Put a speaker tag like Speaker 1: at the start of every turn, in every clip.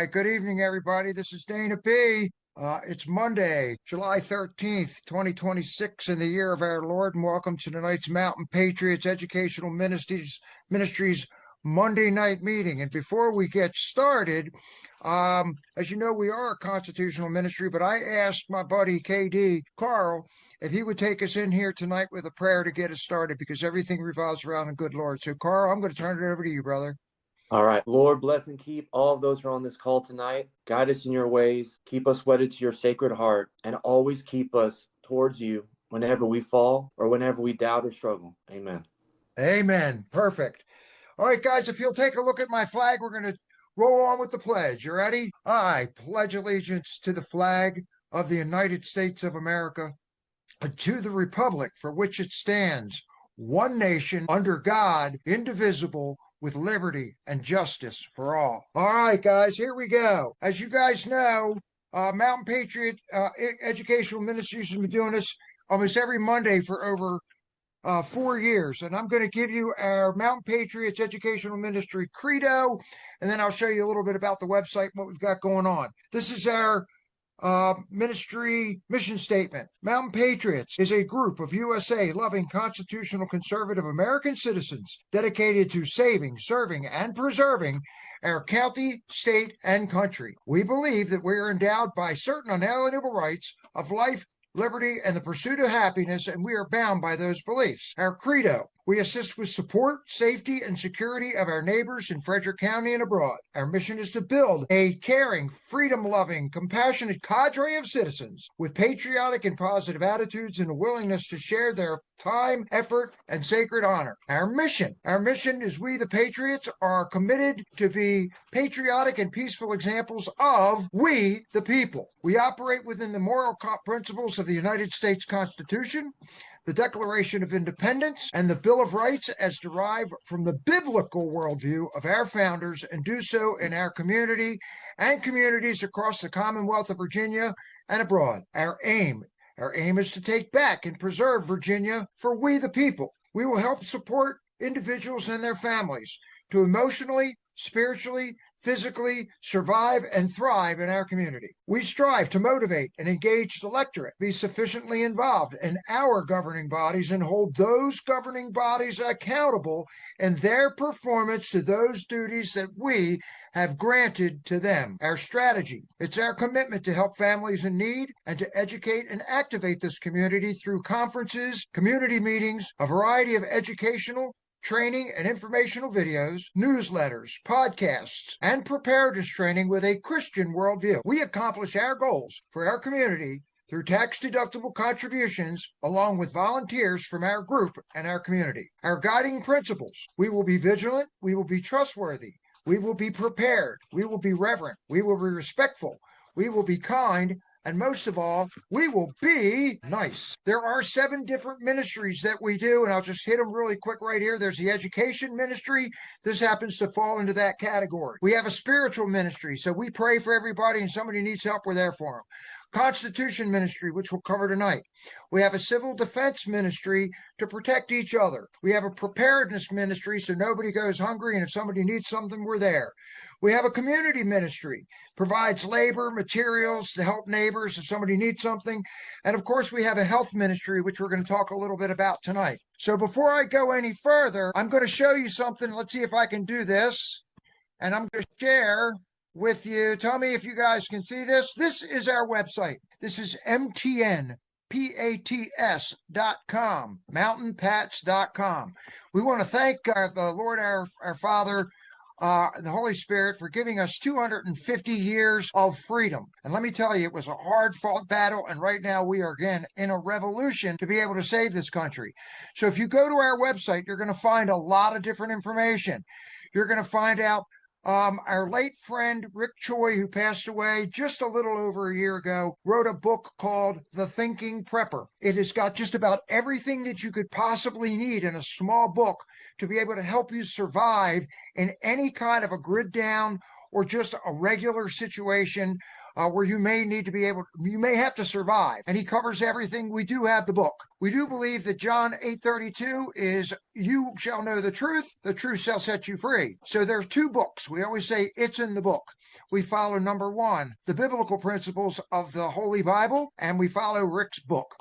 Speaker 1: right, good evening, everybody. This is Dana P. It's Monday, July 13th, 2026, in the year of our Lord, and welcome to tonight's Mountain Patriots Educational Ministries Monday night meeting. And before we get started, as you know, we are a constitutional ministry, but I asked my buddy KD, Carl, if he would take us in here tonight with a prayer to get us started, because everything revolves around the good Lord. So, Carl, I'm going to turn it over to you, brother.
Speaker 2: All right. Lord, bless and keep all of those who are on this call tonight. Guide us in your ways. Keep us wedded to your sacred heart, and always keep us towards you whenever we fall or whenever we doubt or struggle. Amen.
Speaker 1: Amen. Perfect. All right, guys, if you'll take a look at my flag, we're going to roll on with the pledge. You ready? I pledge allegiance to the flag of the United States of America and to the republic for which it stands, one nation, under God, indivisible, with liberty and justice for all. All right, guys, here we go. As you guys know, Mountain Patriot Educational Ministries has been doing this almost every Monday for over 4 years. And I'm going to give you our Mountain Patriots Educational Ministry credo, and then I'll show you a little bit about the website and what we've got going on. This is our ministry mission statement. Mountain Patriots is a group of USA-loving constitutional conservative American citizens dedicated to saving, serving, and preserving our county, state, and country. We believe that we are endowed by certain unalienable rights of life, liberty, and the pursuit of happiness, and we are bound by those beliefs. Our credo: we assist with support, safety, and security of our neighbors in Frederick County and abroad. Our mission is to build a caring, freedom-loving, compassionate cadre of citizens with patriotic and positive attitudes and a willingness to share their time, effort, and sacred honor. Our mission is we, the Patriots, are committed to be patriotic and peaceful examples of we, the people. We operate within the moral principles of the United States Constitution, the Declaration of Independence, and the Bill of Rights as derived from the biblical worldview of our founders, and do so in our community and communities across the Commonwealth of Virginia and abroad. Our aim is to take back and preserve Virginia for we the people. We will help support individuals and their families to emotionally, spiritually, physically survive and thrive in our community. We strive to motivate and engage the electorate, be sufficiently involved in our governing bodies, and hold those governing bodies accountable in their performance to those duties that we have granted to them. Our strategy: it's our commitment to help families in need and to educate and activate this community through conferences, community meetings, a variety of educational, training, and informational videos, newsletters, podcasts, and preparedness training with a Christian worldview. We accomplish our goals for our community through tax-deductible contributions, along with volunteers from our group and our community. Our guiding principles: we will be vigilant, we will be trustworthy, we will be prepared, we will be reverent, we will be respectful, we will be kind, and most of all, we will be nice. There are 7 different ministries that we do, and I'll just hit them really quick right here. There's the education ministry. This happens to fall into that category. We have a spiritual ministry, so we pray for everybody, and somebody needs help, we're there for them. Constitution ministry, which we'll cover tonight. We have a civil defense ministry to protect each other. We have a preparedness ministry so nobody goes hungry, and if somebody needs something, we're there. We have a community ministry, provides labor, materials to help neighbors if somebody needs something. And of course, we have a health ministry, which we're going to talk a little bit about tonight. So before I go any further, I'm going to show you something. Let's see if I can do this. And I'm going to share with you. Tell me if you guys can see this. This is our website. This is MTNPATS.com, mountainpats.com. We want to thank the Lord, our Father, the Holy Spirit, for giving us 250 years of freedom. And let me tell you, it was a hard-fought battle, and right now we are again in a revolution to be able to save this country. So if you go to our website, you're going to find a lot of different information. You're going to find out our late friend Rick Choi, who passed away just a little over a year ago, wrote a book called The Thinking Prepper. It has got just about everything that you could possibly need in a small book to be able to help you survive in any kind of a grid down or just a regular situation where you may have to survive. And he covers everything. We do have the book. We do believe that John 8:32 is, you shall know the truth shall set you free. So there's two books. We always say it's in the book. We follow number one, the biblical principles of the Holy Bible, and we follow Rick's book.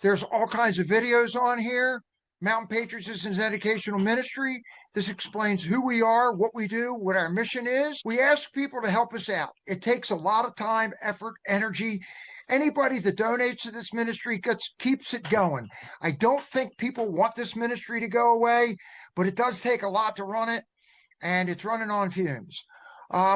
Speaker 1: There's all kinds of videos on here. Mountain Patriots is an educational ministry. This explains who we are, what we do, what our mission is. We ask people to help us out. It takes a lot of time, effort, energy. Anybody that donates to this ministry keeps it going. I don't think people want this ministry to go away, but it does take a lot to run it, and it's running on fumes.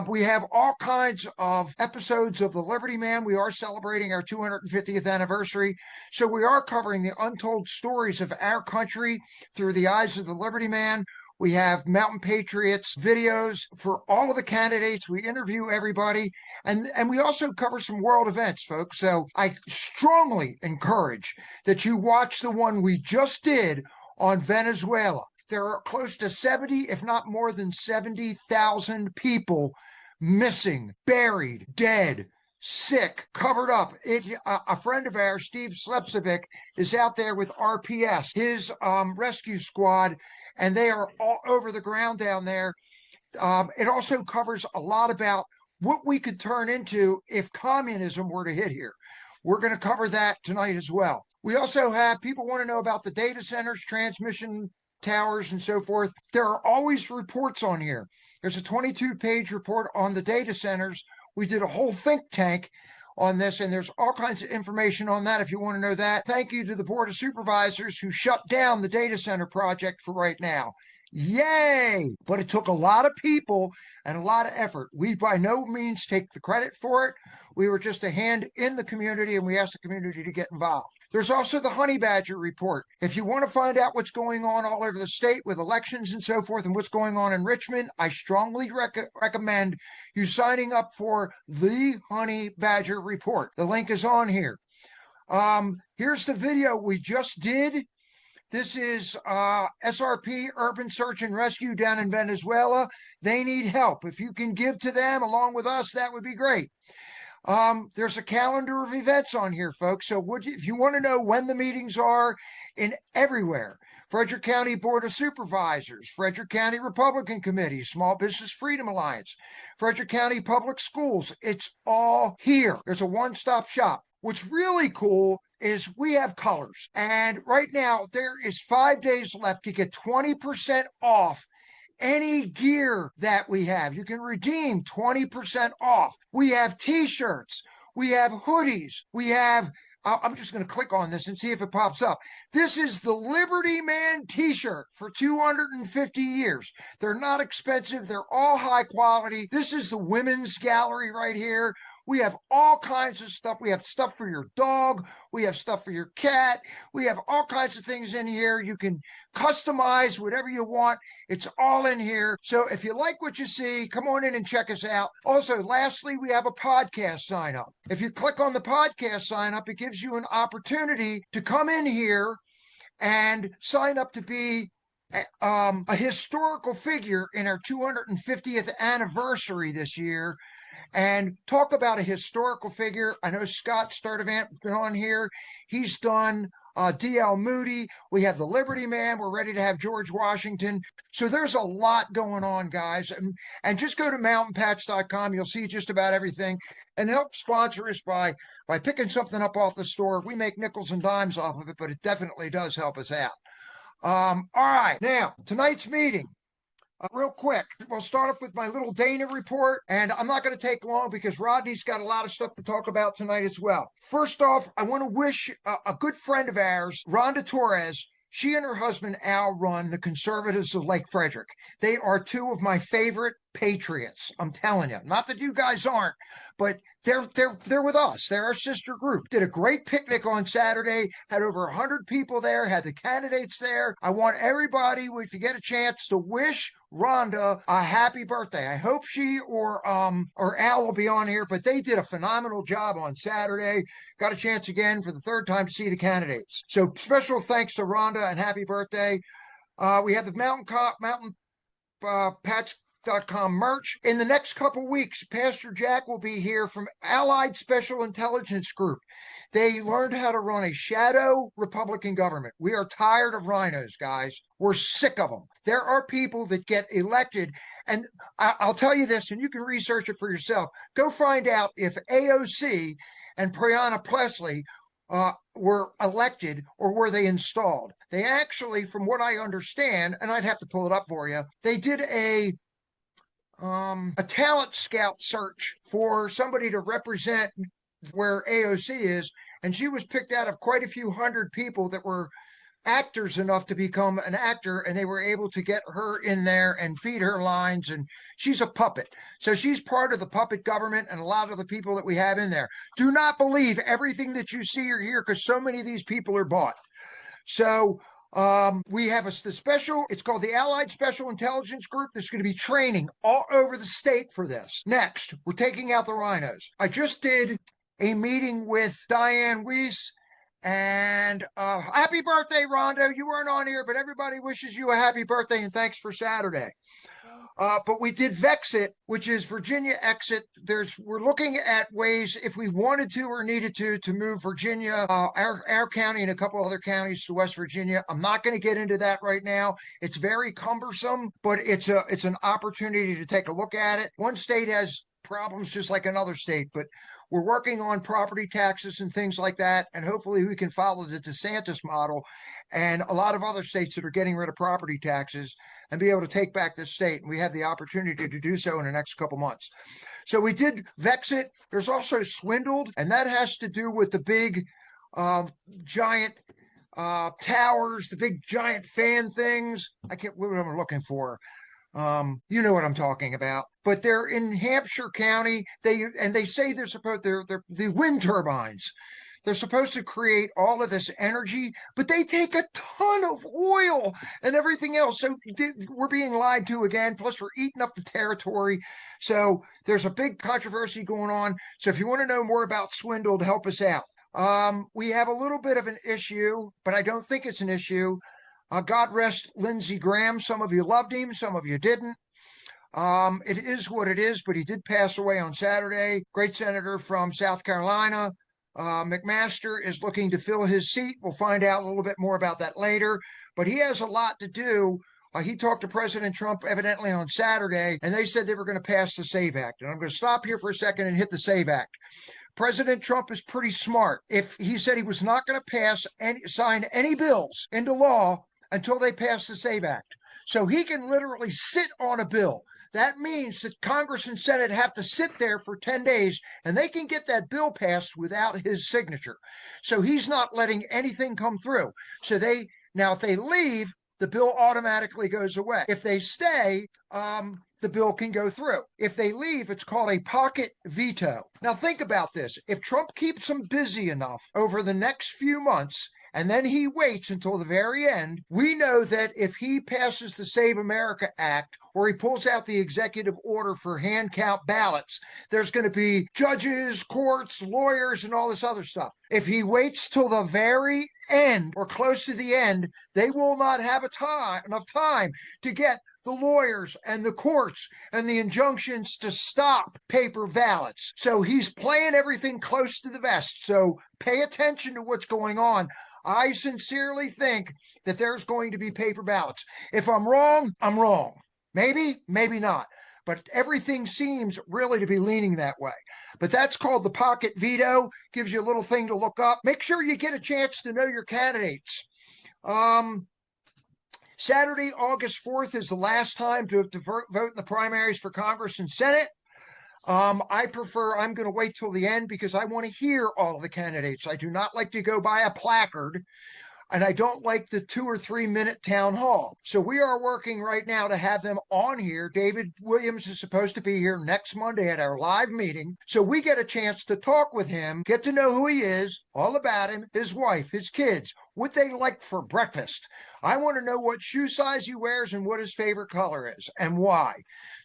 Speaker 1: We have all kinds of episodes of the Liberty Man. We are celebrating our 250th anniversary. So we are covering the untold stories of our country through the eyes of the Liberty Man. We have Mountain Patriots videos for all of the candidates. We interview everybody. And we also cover some world events, folks. So I strongly encourage that you watch the one we just did on Venezuela. There are close to 70, if not more than 70,000 people missing, buried, dead, sick, covered up. A friend of ours, Steve Slepcevic, is out there with RPS, his rescue squad, and they are all over the ground down there. It also covers a lot about what we could turn into if communism were to hit here. We're going to cover that tonight as well. We also have people want to know about the data centers, transmission towers, and so forth. There are always reports on here. There's a 22-page report on the data centers. We did a whole think tank on this, and there's all kinds of information on that if you want to know that. Thank you to the Board of Supervisors who shut down the data center project for right now. Yay! But it took a lot of people and a lot of effort. We by no means take the credit for it. We were just a hand in the community, and we asked the community to get involved. There's also the Honey Badger report. If you want to find out what's going on all over the state with elections and so forth and what's going on in Richmond, I strongly recommend you signing up for the Honey Badger report. The link is on here. Here's the video we just did. This is SRP, Urban Search and Rescue down in Venezuela. They need help. If you can give to them along with us, that would be great. There's a calendar of events on here, folks. So if you want to know when the meetings are in everywhere, Frederick County Board of Supervisors, Frederick County Republican Committee, Small Business Freedom Alliance, Frederick County Public Schools, it's all here. There's a one-stop shop. What's really cool is we have colors. And right now, there is 5 days left to get 20% off any gear that we have. You can redeem 20% off. We have t-shirts. We have hoodies. We have, I'm just going to click on this and see if it pops up. This is the Liberty Man t-shirt for 250 years. They're not expensive. They're all high quality. This is the women's gallery right here. We have all kinds of stuff. We have stuff for your dog. We have stuff for your cat. We have all kinds of things in here. You can customize whatever you want. It's all in here. So if you like what you see, come on in and check us out. Also, lastly, we have a podcast sign up. If you click on the podcast sign up, it gives you an opportunity to come in here and sign up to be a historical figure in our 250th anniversary this year, and talk about a historical figure. I know Scott Sturdivant has been on here. He's done D.L. Moody. We have the Liberty Man. We're ready to have George Washington. So there's a lot going on, guys. And just go to mountainpats.com. You'll see just about everything. And help sponsor us by picking something up off the store. We make nickels and dimes off of it, but it definitely does help us out. All right. Now, tonight's meeting. Real quick, we'll start off with my little Dana report, and I'm not going to take long because Rodney's got a lot of stuff to talk about tonight as well. First off, I want to wish a good friend of ours, Rhonda Torres. She and her husband, Al, run the Conservatives of Lake Frederick. They are two of my favorite patriots. I'm telling you, not that you guys aren't, but they're with us. They're our sister group. Did a great picnic on Saturday, had over 100 people there, had the candidates there. I want everybody, if you get a chance, to wish Rhonda a happy birthday. I hope she or Al will be on here, but they did a phenomenal job on Saturday. Got a chance again for the third time to see the candidates. So special thanks to Rhonda and happy birthday. We have the Mountain Pats reproductive.com merch. In the next couple weeks, Pastor Jack will be here from Allied Special Intelligence Group. They learned how to run a shadow Republican government. We are tired of rhinos, guys. We're sick of them. There are people that get elected, and I'll tell you this, and you can research it for yourself. Go find out if AOC and Breonna Presley were elected or were they installed. They actually, from what I understand, and I'd have to pull it up for you, they did a talent scout search for somebody to represent where AOC is, and she was picked out of quite a few hundred people that were actors enough to become an actor, and they were able to get her in there and feed her lines, and she's a puppet. So she's part of the puppet government and a lot of the people that we have in there. Do not believe everything that you see or hear, because so many of these people are bought. So we have the special, it's called the Allied Special Intelligence Group. There's going to be training all over the state for this. Next, we're taking out the rhinos. I just did a meeting with Diane Weiss, and happy birthday, Rondo. You weren't on here, but everybody wishes you a happy birthday and thanks for Saturday. But we did Vexit, which is Virginia exit. We're looking at ways, if we wanted to or needed to move Virginia, our county and a couple other counties to West Virginia. I'm not going to get into that right now. It's very cumbersome, but it's an opportunity to take a look at it. One state has problems just like another state, but we're working on property taxes and things like that, and hopefully we can follow the DeSantis model and a lot of other states that are getting rid of property taxes and be able to take back this state, and we have the opportunity to do so in the next couple months. So we did Vexit. There's also Swindled, and that has to do with the big giant towers, the big giant fan things. I can't, what am I looking for? You know what I'm talking about, but they're in Hampshire County. They say they're the wind turbines. They're supposed to create all of this energy, but they take a ton of oil and everything else. So we're being lied to again. Plus, we're eating up the territory. So there's a big controversy going on. So if you want to know more about Swindled, help us out. We have a little bit of an issue, but I don't think it's an issue. God rest Lindsey Graham. Some of you loved him, some of you didn't. It is what it is, but he did pass away on Saturday. Great senator from South Carolina. McMaster is looking to fill his seat. We'll find out a little bit more about that later, but he has a lot to do. He talked to President Trump evidently on Saturday, and they said they were going to pass the SAVE Act. And I'm going to stop here for a second and hit the SAVE Act. President Trump is pretty smart. If he said he was not going to sign any bills into law until they pass the SAVE Act. So he can literally sit on a bill. That means that Congress and Senate have to sit there for 10 days, and they can get that bill passed without his signature. So he's not letting anything come through. So if they leave, the bill automatically goes away. If they stay, the bill can go through. If they leave, it's called a pocket veto. Now think about this. If Trump keeps them busy enough over the next few months, and then he waits until the very end, we know that if he passes the Save America Act or he pulls out the executive order for hand count ballots, there's going to be judges, courts, lawyers, and all this other stuff. If he waits till the very end or close to the end, they will not have enough time to get the lawyers and the courts and the injunctions to stop paper ballots. So he's playing everything close to the vest. So pay attention to what's going on. I sincerely think that there's going to be paper ballots. If I'm wrong, I'm wrong. Maybe, maybe not. But everything seems really to be leaning that way. But that's called the pocket veto. Gives you a little thing to look up. Make sure you get a chance to know your candidates. Saturday, August 4th is the last time to vote in the primaries for Congress and Senate. I'm going to wait till the end because I want to hear all of the candidates. I do not like to go by a placard, and I don't like the 2 or 3 minute town hall. So we are working right now to have them on here. David Williams is supposed to be here next Monday at our live meeting. So we get a chance to talk with him, get to know who he is, all about him, his wife, his kids, what they like for breakfast. I want to know what shoe size he wears and what his favorite color is and why.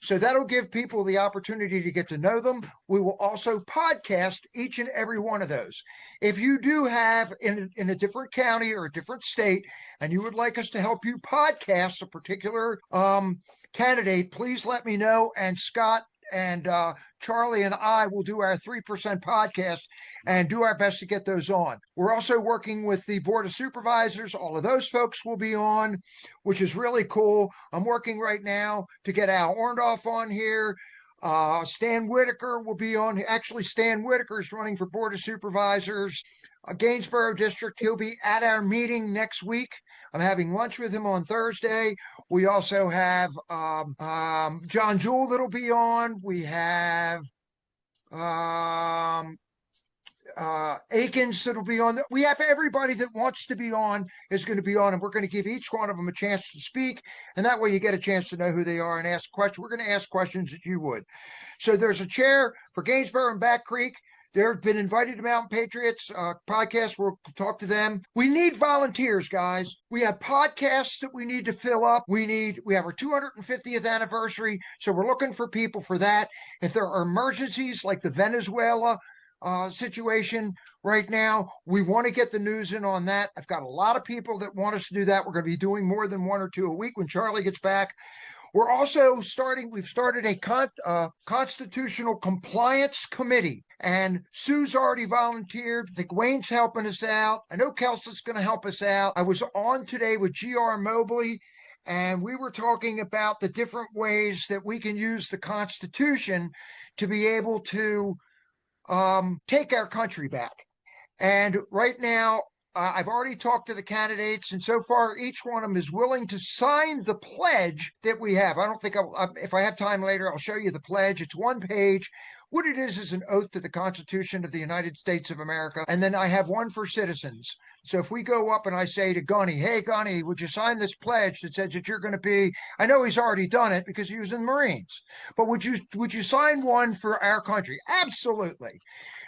Speaker 1: So that'll give people the opportunity to get to know them. We will also podcast each and every one of those. If you do have in a different county or a different state, and you would like us to help you podcast a particular candidate, please let me know. And Scott and Charlie and I will do our 3% podcast and do our best to get those on. We're also working with the Board of Supervisors. All of those folks will be on, which is really cool. I'm working right now to get Al Orndorff on here. Stan Whitaker will be on. Actually, Stan Whitaker is running for Board of Supervisors, Gainsborough District. He'll be at our meeting next week. I'm having lunch with him on Thursday. We also have John Jewell that'll be on. We have Akins that'll be on. We have everybody that wants to be on is going to be on, and we're going to give each one of them a chance to speak, and that way you get a chance to know who they are and ask questions. We're going to ask questions that you would. So there's a chair for Gainsborough and Back Creek. They've been invited to Mountain Patriots podcast. We'll talk to them. We need volunteers, guys. We have podcasts that we need to fill up. We have our 250th anniversary, so we're looking for people for that. If there are emergencies like the Venezuela situation right now, we want to get the news in on that. I've got a lot of people that want us to do that. We're going to be doing more than 1 or 2 a week when Charlie gets back. We're also we've started a constitutional compliance committee, and Sue's already volunteered. I think Wayne's helping us out. I know Kelsey's going to help us out. I was on today with G.R. Mobley, and we were talking about the different ways that we can use the Constitution to be able to take our country back. And right now, I've already talked to the candidates, and so far each one of them is willing to sign the pledge that we have. I don't think if I have time later, I'll show you the pledge. It's 1 page. What it is an oath to the Constitution of the United States of America. And then I have one for citizens. So if we go up and I say to Gunny, hey, Gunny, would you sign this pledge that says that you're going to be, I know he's already done it because he was in the Marines, but would you sign one for our country? Absolutely.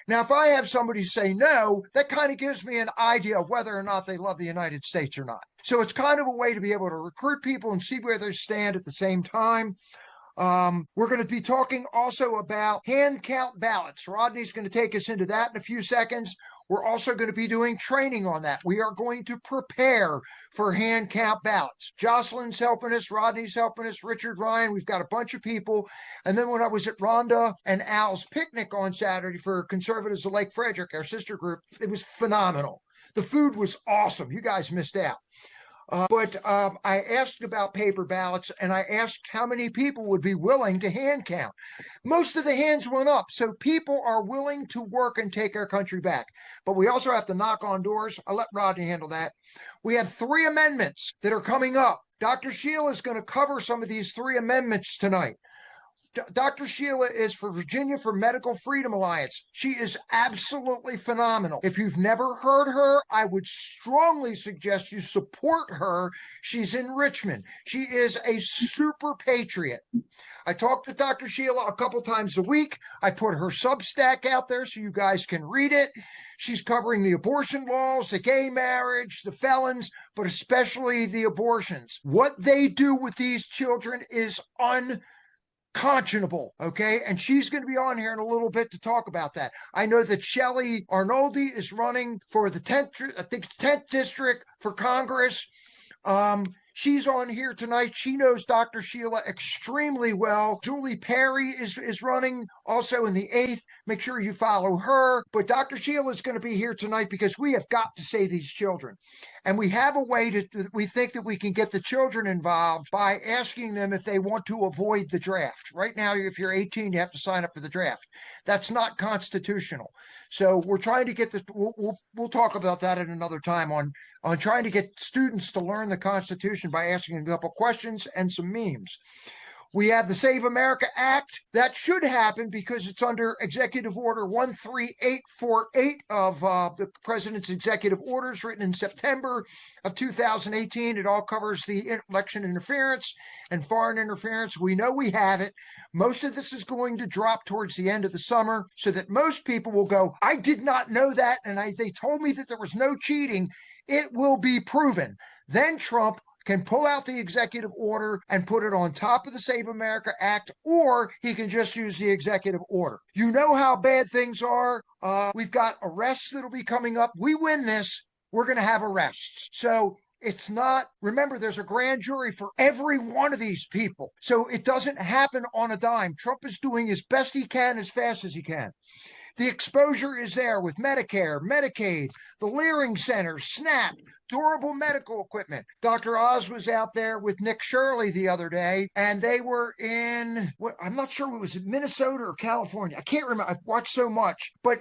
Speaker 1: Now, if I have somebody say no, that kind of gives me an idea of whether or not they love the United States or not. So it's kind of a way to be able to recruit people and see where they stand at the same time. We're going to be talking also about hand count ballots. Rodney's going to take us into that in a few seconds. We're also going to be doing training on that. We are going to prepare for hand count ballots. Jocelyn's helping us. Rodney's helping us. Richard Ryan. We've got a bunch of people. And then when I was at Rhonda and Al's picnic on Saturday for Conservatives of Lake Frederick, our sister group, it was phenomenal. The food was awesome. You guys missed out. But I asked about paper ballots, and I asked how many people would be willing to hand count. Most of the hands went up, so people are willing to work and take our country back. But we also have to knock on doors. I'll let Rodney handle that. We have 3 amendments that are coming up. Dr. Sheila is going to cover some of these 3 amendments tonight. Dr. Sheila is for Virginia for Medical Freedom Alliance. She is absolutely phenomenal. If you've never heard her, I would strongly suggest you support her. She's in Richmond. She is a super patriot. I talk to Dr. Sheila a couple times a week. I put her Substack out there so you guys can read it. She's covering the abortion laws, the gay marriage, the felons, but especially the abortions. What they do with these children is unconscionable, okay? And she's going to be on here in a little bit to talk about that. I know that Shelley Arnoldi is running for the 10th district for Congress. She's on here tonight. She knows Dr. Sheila extremely well. Julie Perry is running also in the 8th. Make sure you follow her. But Dr. Sheila is going to be here tonight because we have got to save these children. And we have a way we think that we can get the children involved by asking them if they want to avoid the draft. Right now, if you're 18, you have to sign up for the draft. That's not constitutional. So we're trying to get this. We'll talk about that at another time on trying to get students to learn the Constitution by asking a couple questions and some memes. We have the Save America Act. That should happen because it's under Executive Order 13848 of the President's executive orders written in September of 2018. It all covers the election interference and foreign interference. We know we have it. Most of this is going to drop towards the end of the summer so that most people will go, I did not know that, and they told me that there was no cheating. It will be proven. Then Trump can pull out the executive order and put it on top of the Save America Act, or he can just use the executive order. You know how bad things are. We've got arrests that'll be coming up. We win this, we're going to have arrests. So It's not, remember, there's a grand jury for every one of these people. So it doesn't happen on a dime. Trump is doing as best he can, as fast as he can. The exposure is there with Medicare, Medicaid, the Leering Center, SNAP, durable medical equipment. Dr. Oz was out there with Nick Shirley the other day, and they were in, I'm not sure it was Minnesota or California. I can't remember. I've watched so much, but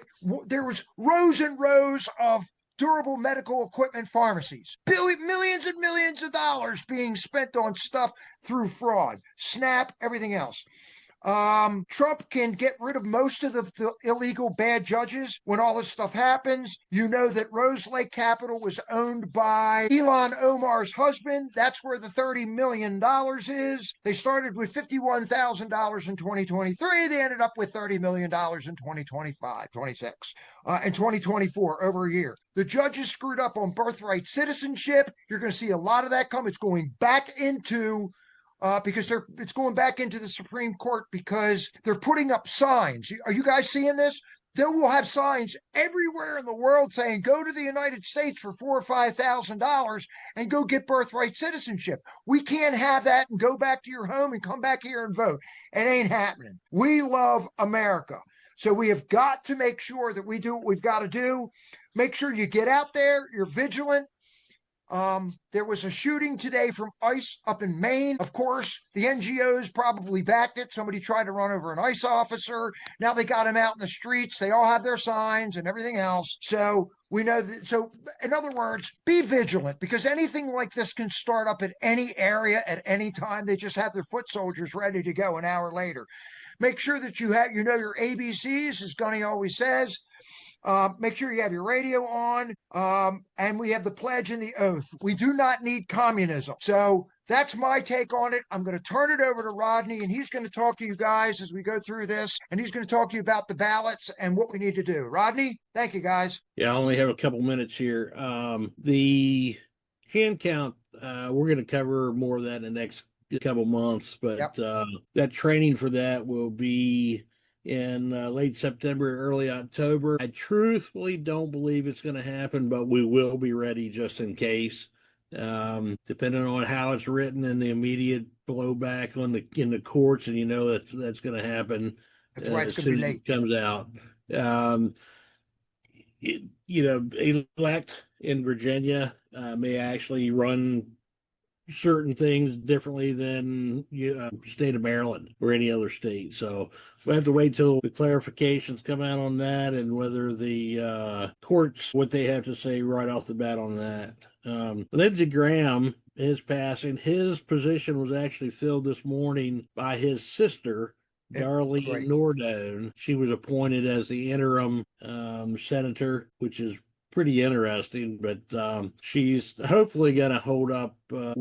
Speaker 1: there was rows and rows of durable medical equipment pharmacies. Millions and millions of dollars being spent on stuff through fraud, SNAP, everything else. Trump can get rid of most of the illegal bad judges when all this stuff happens. You know that Rose Lake Capital was owned by Ilhan Omar's husband. That's where the $30 million is. They started with $51,000 in 2023. They ended up with $30 million in 2025, 26, and 2024, over a year. The judges screwed up on birthright citizenship. You're going to see a lot of that come. It's going back into because it's going back into the Supreme Court because they're putting up signs. Are you guys seeing this? They will have signs everywhere in the world saying, go to the United States for $4,000 or $5,000 and go get birthright citizenship. We can't have that and go back to your home and come back here and vote. It ain't happening. We love America. So we have got to make sure that we do what we've got to do. Make sure you get out there, you're vigilant. There was a shooting today from ICE up in Maine. Of course, the NGOs probably backed it. Somebody tried to run over an ICE officer. Now they got him out in the streets. They all have their signs and everything else. So we know that. So in other words, be vigilant, because anything like this can start up in any area at any time. They just have their foot soldiers ready to go an hour later. Make sure that you have, your ABCs, as Gunny always says. Make sure you have your radio on, and we have the pledge and the oath. We do not need communism. So that's my take on it. I'm going to turn it over to Rodney, and he's going to talk to you guys as we go through this, and he's going to talk to you about the ballots and what we need to do. Rodney, thank you, guys.
Speaker 3: Yeah, I only have a couple minutes here. The hand count, we're going to cover more of that in the next couple months, but
Speaker 1: Yep.
Speaker 3: That training for that will be in late September, early October. I truthfully don't believe it's going to happen, but we will be ready just in case. Depending on how it's written and the immediate blowback in the courts, and that's going to happen.
Speaker 1: That's why it's going to be late.
Speaker 3: It comes out. Elect in Virginia may actually run certain things differently than state of Maryland or any other state. So we'll have to wait till the clarifications come out on that, and whether the courts, what they have to say right off the bat on that. Lindsey Graham, his passing, his position was actually filled this morning by his sister, Darlene Nordone. She was appointed as the interim senator, which is pretty interesting, but she's hopefully going to hold up to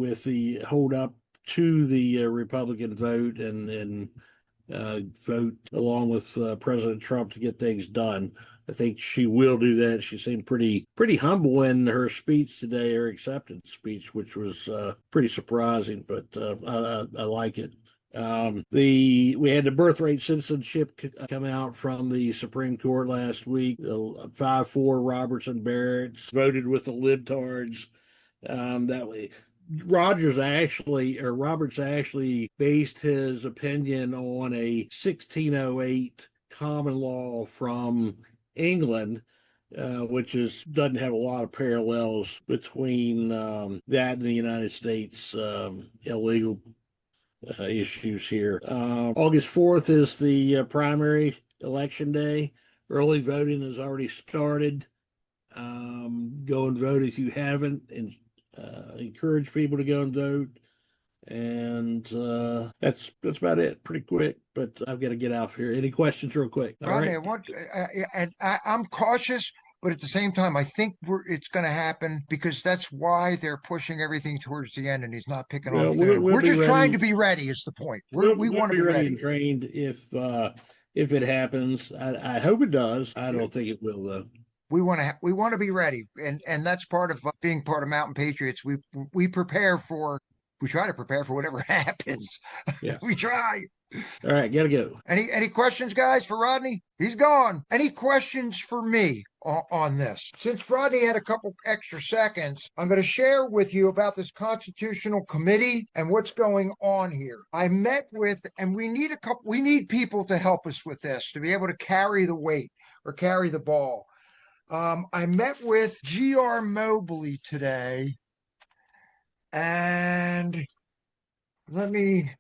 Speaker 3: the Republican vote and vote along with President Trump to get things done. I think she will do that. She seemed pretty humble in her speech today, her acceptance speech, which was pretty surprising, but I like it. We had the birthright citizenship come out from the Supreme Court last week. 5-4 Robertson Barrett voted with the libtards. That way, Roberts actually based his opinion on a 1608 common law from England, which doesn't have a lot of parallels between that and the United States illegal issues here. August 4th is the primary election day. Early voting has already started. Go and vote if you haven't, and encourage people to go and vote. And that's about it. Pretty quick, but I've got to get out here. Any questions real quick? All right.
Speaker 1: I'm cautious, but at the same time, I think it's going to happen, because that's why they're pushing everything towards the end, and he's not picking on it. We're just trying to be ready is the point. We want to be ready
Speaker 3: and trained if it happens. I hope it does. I don't think it will, though.
Speaker 1: We want to be ready, and that's part of being part of Mountain Patriots. We try to prepare for whatever happens.
Speaker 3: Yeah.
Speaker 1: We try.
Speaker 3: All right, gotta go.
Speaker 1: Any questions, guys, for Rodney? He's gone. Any questions for me on this? Since Rodney had a couple extra seconds, I'm going to share with you about this constitutional committee and what's going on here. I met with, and we need people to help us with this, to be able to carry the weight or carry the ball. I met with G.R. Mobley today, and let me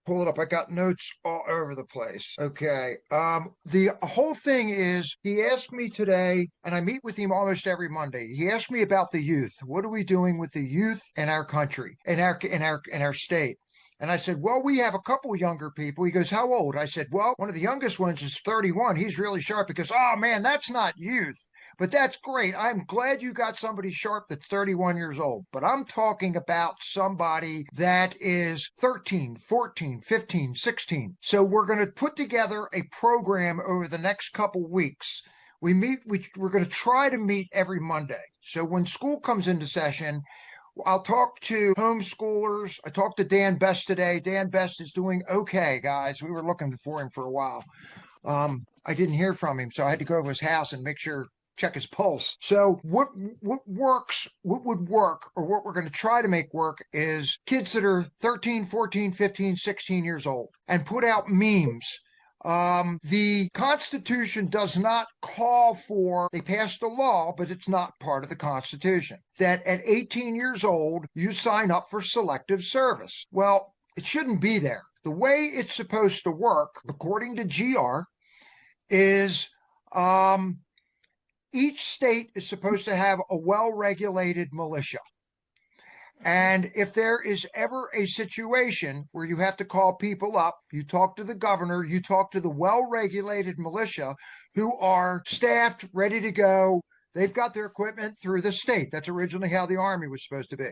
Speaker 1: pull it up. I got notes all over the place. Okay. The whole thing is, he asked me today, and I meet with him almost every Monday. He asked me about the youth. What are we doing with the youth in our country, in our state? And I said, well, we have a couple younger people. He goes, how old? I said, well, one of the youngest ones is 31. He's really sharp. Because, oh man, that's not youth. But that's great. I'm glad you got somebody sharp that's 31 years old. But I'm talking about somebody that is 13, 14, 15, 16. So we're going to put together a program over the next couple weeks. We're going to try to meet every Monday. So when school comes into session, I'll talk to homeschoolers. I talked to Dan Best today. Dan Best is doing okay, guys. We were looking for him for a while. I didn't hear from him, so I had to go over his house and check his pulse. So what would work, or what we're going to try to make work, is kids that are 13, 14, 15, 16 years old, and put out memes. The Constitution does not call for, they passed a law, but it's not part of the Constitution, that at 18 years old, you sign up for selective service. Well, it shouldn't be there. The way it's supposed to work, according to GR, is each state is supposed to have a well-regulated militia. And if there is ever a situation where you have to call people up, you talk to the governor, you talk to the well-regulated militia who are staffed, ready to go. They've got their equipment through the state. That's originally how the Army was supposed to be.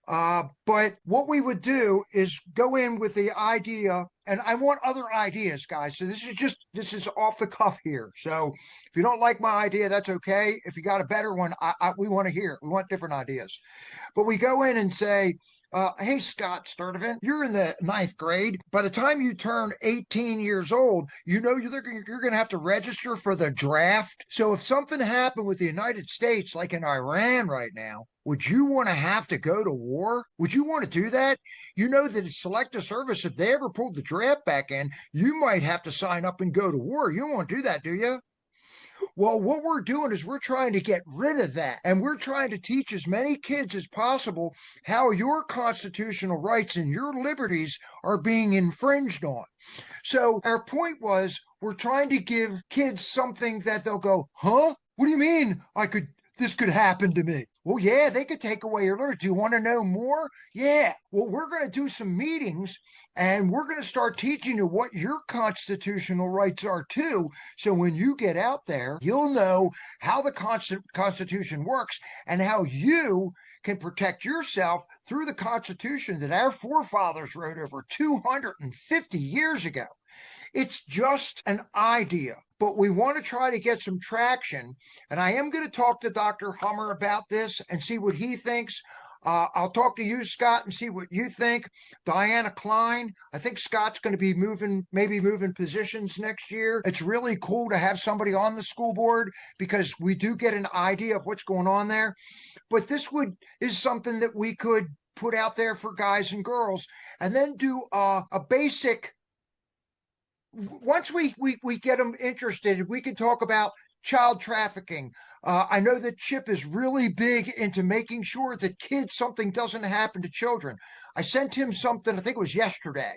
Speaker 1: But what we would do is go in with the idea, and I want other ideas, guys. So this is off the cuff here. So if you don't like my idea, that's okay. If you got a better one, we want to hear. We want different ideas. But we go in and say, hey, Scott Sturdivant, you're in the 9th grade. By the time you turn 18 years old, you know you're going to have to register for the draft. So if something happened with the United States, like in Iran right now, would you want to have to go to war? Would you want to do that? You know that it's selective service. If they ever pulled the draft back in, you might have to sign up and go to war. You don't want to do that, do you? Well, what we're doing is we're trying to get rid of that. And we're trying to teach as many kids as possible how your constitutional rights and your liberties are being infringed on. So our point was, we're trying to give kids something that they'll go, huh? What do you mean this could happen to me? Well, yeah, they could take away your liberty. Do you want to know more? Yeah. Well, we're going to do some meetings, and we're going to start teaching you what your constitutional rights are too. So when you get out there, you'll know how the Constitution works and how you can protect yourself through the Constitution that our forefathers wrote over 250 years ago. It's just an idea, but we want to try to get some traction. And I am going to talk to Dr. Hummer about this and see what he thinks. I'll talk to you, Scott, and see what you think. Diana Klein, I think Scott's going to be maybe moving positions next year. It's really cool to have somebody on the school board because we do get an idea of what's going on there. But this is something that we could put out there for guys and girls, and then do a basic. Once we get them interested, we can talk about child trafficking. I know that Chip is really big into making sure that something doesn't happen to children. I sent him something, I think it was yesterday.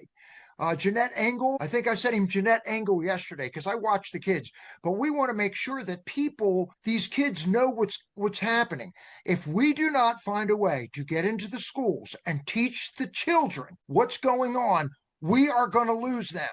Speaker 1: Jeanette Engel, I think I sent him Jeanette Engel yesterday because I watch the kids. But we want to make sure that these kids know what's happening. If we do not find a way to get into the schools and teach the children what's going on, we are going to lose them.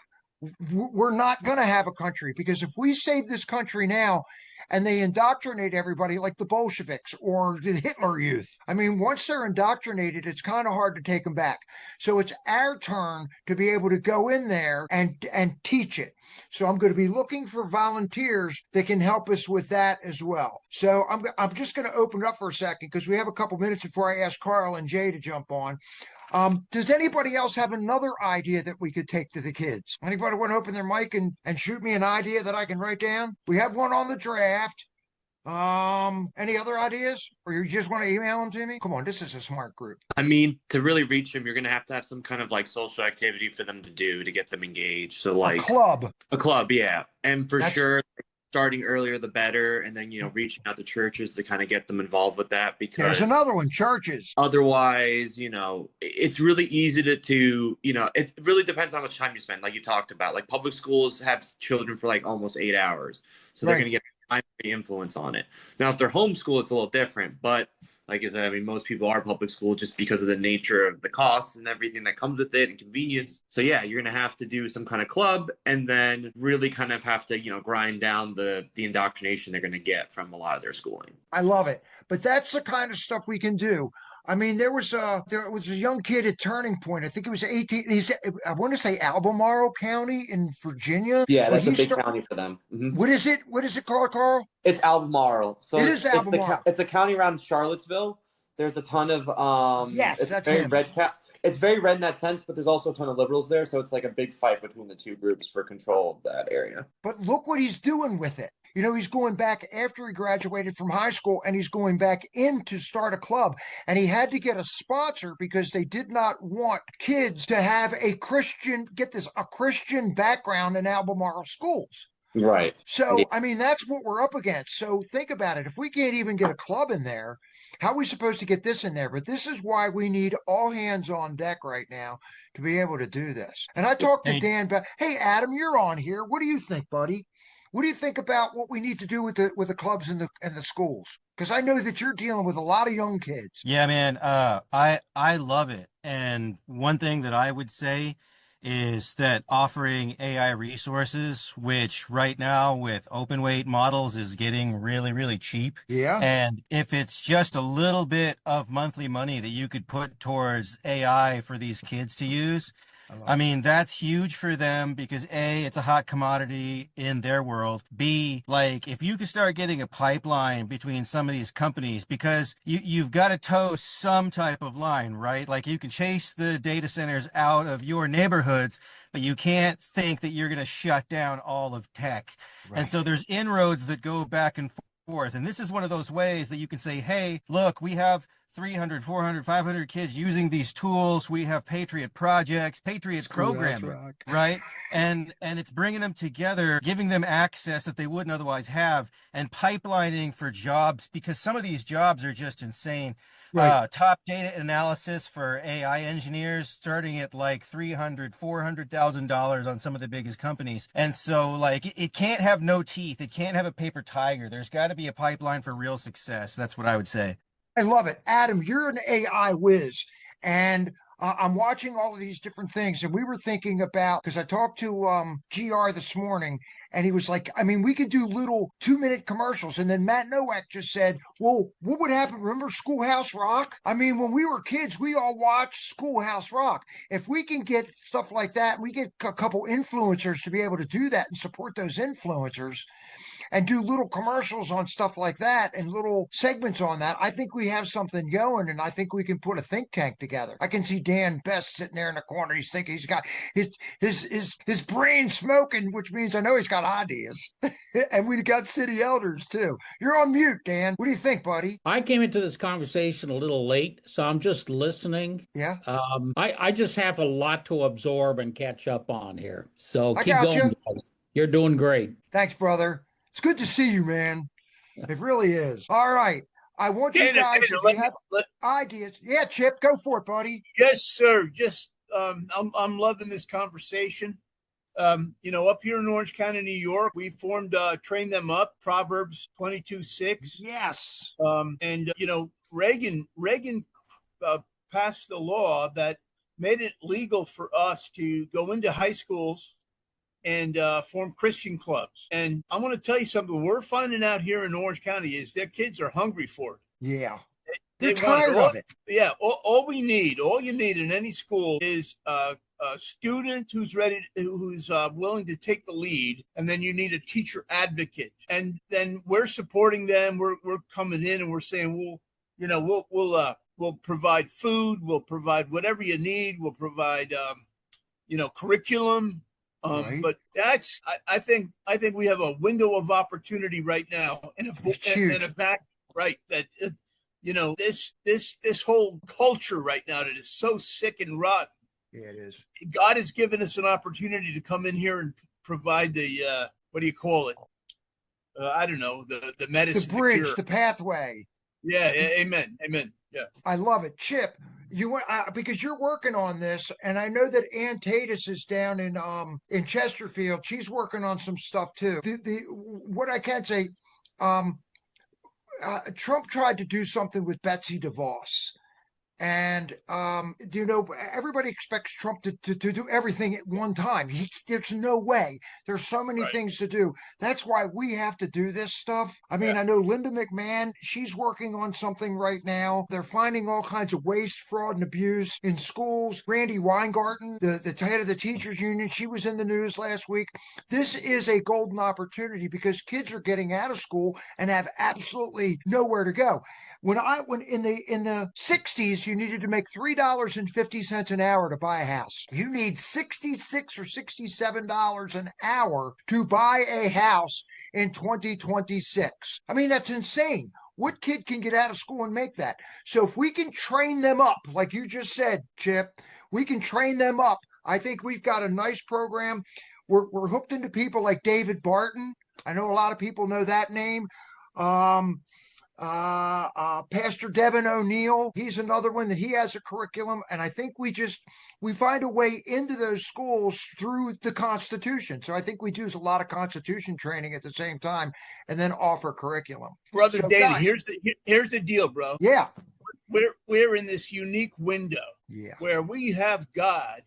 Speaker 1: We're not going to have a country, because if we save this country now and they indoctrinate everybody like the Bolsheviks or the Hitler Youth. I mean, once they're indoctrinated, it's kind of hard to take them back. So it's our turn to be able to go in there and teach it. So I'm going to be looking for volunteers that can help us with that as well. So I'm just going to open it up for a second because we have a couple minutes before I ask Carl and Jay to jump on. Does anybody else have another idea that we could take to the kids? Anybody want to open their mic and shoot me an idea that I can write down? We have one on the draft. Any other ideas? Or you just want to email them to me? Come on, this is a smart group.
Speaker 2: I mean, to really reach them, you're going to have some kind of like social activity for them to do to get them engaged. So like a club, yeah. And for sure, starting earlier the better, and then reaching out to churches to kind of get them involved with that, because
Speaker 1: there's another one, churches.
Speaker 2: Otherwise, it's really easy to it really depends on how much time you spend. Like you talked about, like public schools have children for like almost 8 hours, so they're going to get primary influence on it. Now, if they're homeschooled, it's a little different, but like I said, I mean, most people are public school just because of the nature of the costs and everything that comes with it and convenience. So yeah, you're going to have to do some kind of club and then really kind of have to, grind down the indoctrination they're going to get from a lot of their schooling.
Speaker 1: I love it. But that's the kind of stuff we can do. I mean, there was a young kid at Turning Point. I think he was 18. I want to say Albemarle County in Virginia.
Speaker 2: Yeah, that's a big county for them. Mm-hmm.
Speaker 1: What is it? What is it called, Carl?
Speaker 2: It's Albemarle. So
Speaker 1: it is Albemarle.
Speaker 2: It's a county around Charlottesville. There's a ton of
Speaker 1: yes,
Speaker 2: it's
Speaker 1: that's
Speaker 2: very
Speaker 1: him.
Speaker 2: It's very red in that sense, but there's also a ton of liberals there, so it's like a big fight between the two groups for control of that area.
Speaker 1: But look what he's doing with it. He's going back after he graduated from high school, and he's going back in to start a club. And he had to get a sponsor because they did not want kids to have a Christian background in Albemarle schools.
Speaker 2: Right.
Speaker 1: So, I mean, that's what we're up against. So think about it. If we can't even get a club in there, how are we supposed to get this in there? But this is why we need all hands on deck right now to be able to do this. And I talked to Dan, but hey, Adam, you're on here. What do you think, buddy? What do you think about what we need to do with the clubs and the schools? Because I know that you're dealing with a lot of young kids.
Speaker 4: Yeah, man. I love it. And one thing that I would say is that offering AI resources, which right now with open weight models is getting really, really cheap.
Speaker 1: Yeah.
Speaker 4: And if it's just a little bit of monthly money that you could put towards AI for these kids to use, I mean, that's huge for them because A, it's a hot commodity in their world. B, like if you could start getting a pipeline between some of these companies, because you've got to toe some type of line, right? Like you can chase the data centers out of your neighborhoods, but you can't think that you're going to shut down all of tech. Right. And so there's inroads that go back and forth. And this is one of those ways that you can say, hey, look, we have 300, 400, 500 kids using these tools. We have Patriot projects, Patriot programming, right? And it's bringing them together, giving them access that they wouldn't otherwise have, and pipelining for jobs, because some of these jobs are just insane. Right. Top data analysis for AI engineers starting at like $300,000, $400,000 on some of the biggest companies. And so like it can't have no teeth. It can't have a paper tiger. There's got to be a pipeline for real success. That's what I would say.
Speaker 1: I love it. Adam, you're an AI whiz, and I'm watching all of these different things. And we were thinking about, because I talked to GR this morning, and he was like, I mean, we could do little 2-minute commercials. And then Matt Nowak just said, well, what would happen? Remember Schoolhouse Rock? I mean, when we were kids, we all watched Schoolhouse Rock. If we can get stuff like that, we get a couple influencers to be able to do that and support those influencers and do little commercials on stuff like that and little segments on that, I think we have something going, and I think we can put a think tank together. I can see Dan Best sitting there in the corner. He's thinking he's got his brain smoking, which means I know he's got ideas. And we got city elders too. You're on mute, Dan. What do you think, buddy?
Speaker 5: I came into this conversation a little late, so I'm just listening.
Speaker 1: Yeah.
Speaker 5: I just have a lot to absorb and catch up on here. So
Speaker 1: I
Speaker 5: keep
Speaker 1: got
Speaker 5: going.
Speaker 1: you.
Speaker 5: You're doing great.
Speaker 1: Thanks, brother. It's good to see you, man. It really is. All right. I want you guys, if you have ideas. Yeah, Chip, go for it, buddy.
Speaker 6: Yes, sir. Just I'm loving this conversation. Up here in Orange County, New York, we formed Train Them Up, Proverbs 22:6.
Speaker 1: Yes.
Speaker 6: Reagan passed the law that made it legal for us to go into high schools and form Christian clubs. And I'm going to tell you something. What we're finding out here in Orange County is their kids are hungry for it.
Speaker 1: Yeah.
Speaker 6: They
Speaker 1: They're tired of it.
Speaker 6: Yeah. All you need in any school is a student who's willing to take the lead, and then you need a teacher advocate. And then we're supporting them. We're coming in and we're saying, we'll provide food. We'll provide whatever you need. We'll provide, curriculum.
Speaker 1: Right.
Speaker 6: But I think we have a window of opportunity right now in a fact, right, that this whole culture right now that is so sick and rotten.
Speaker 1: Yeah, it is.
Speaker 6: God has given us an opportunity to come in here and provide the what do you call it? I don't know, the medicine,
Speaker 1: the bridge, the pathway.
Speaker 6: Yeah, amen. Yeah,
Speaker 1: I love it, Chip. Because you're working on this, and I know that Ann Tatus is down in Chesterfield. She's working on some stuff too. What I can say, Trump tried to do something with Betsy DeVos. And, everybody expects Trump to do everything at one time. There's no way. There's so many things to do. That's why we have to do this stuff. I mean, I know Linda McMahon, she's working on something right now. They're finding all kinds of waste, fraud, and abuse in schools. Randy Weingarten, the head of the teachers union, she was in the news last week. This is a golden opportunity because kids are getting out of school and have absolutely nowhere to go. When in the 60s, you needed to make $3.50 an hour to buy a house. You need $66 or $67 an hour to buy a house in 2026. I mean, that's insane. What kid can get out of school and make that? So if we can train them up, like you just said, Chip, we can train them up. I think we've got a nice program. We're hooked into people like David Barton. I know a lot of people know that name. Pastor Devin O'Neill, he's another one that he has a curriculum. And I think we find a way into those schools through the Constitution. So I think we do a lot of Constitution training at the same time and then offer curriculum.
Speaker 6: Brother David, here's the deal, bro.
Speaker 1: Yeah.
Speaker 6: We're in this unique window where we have God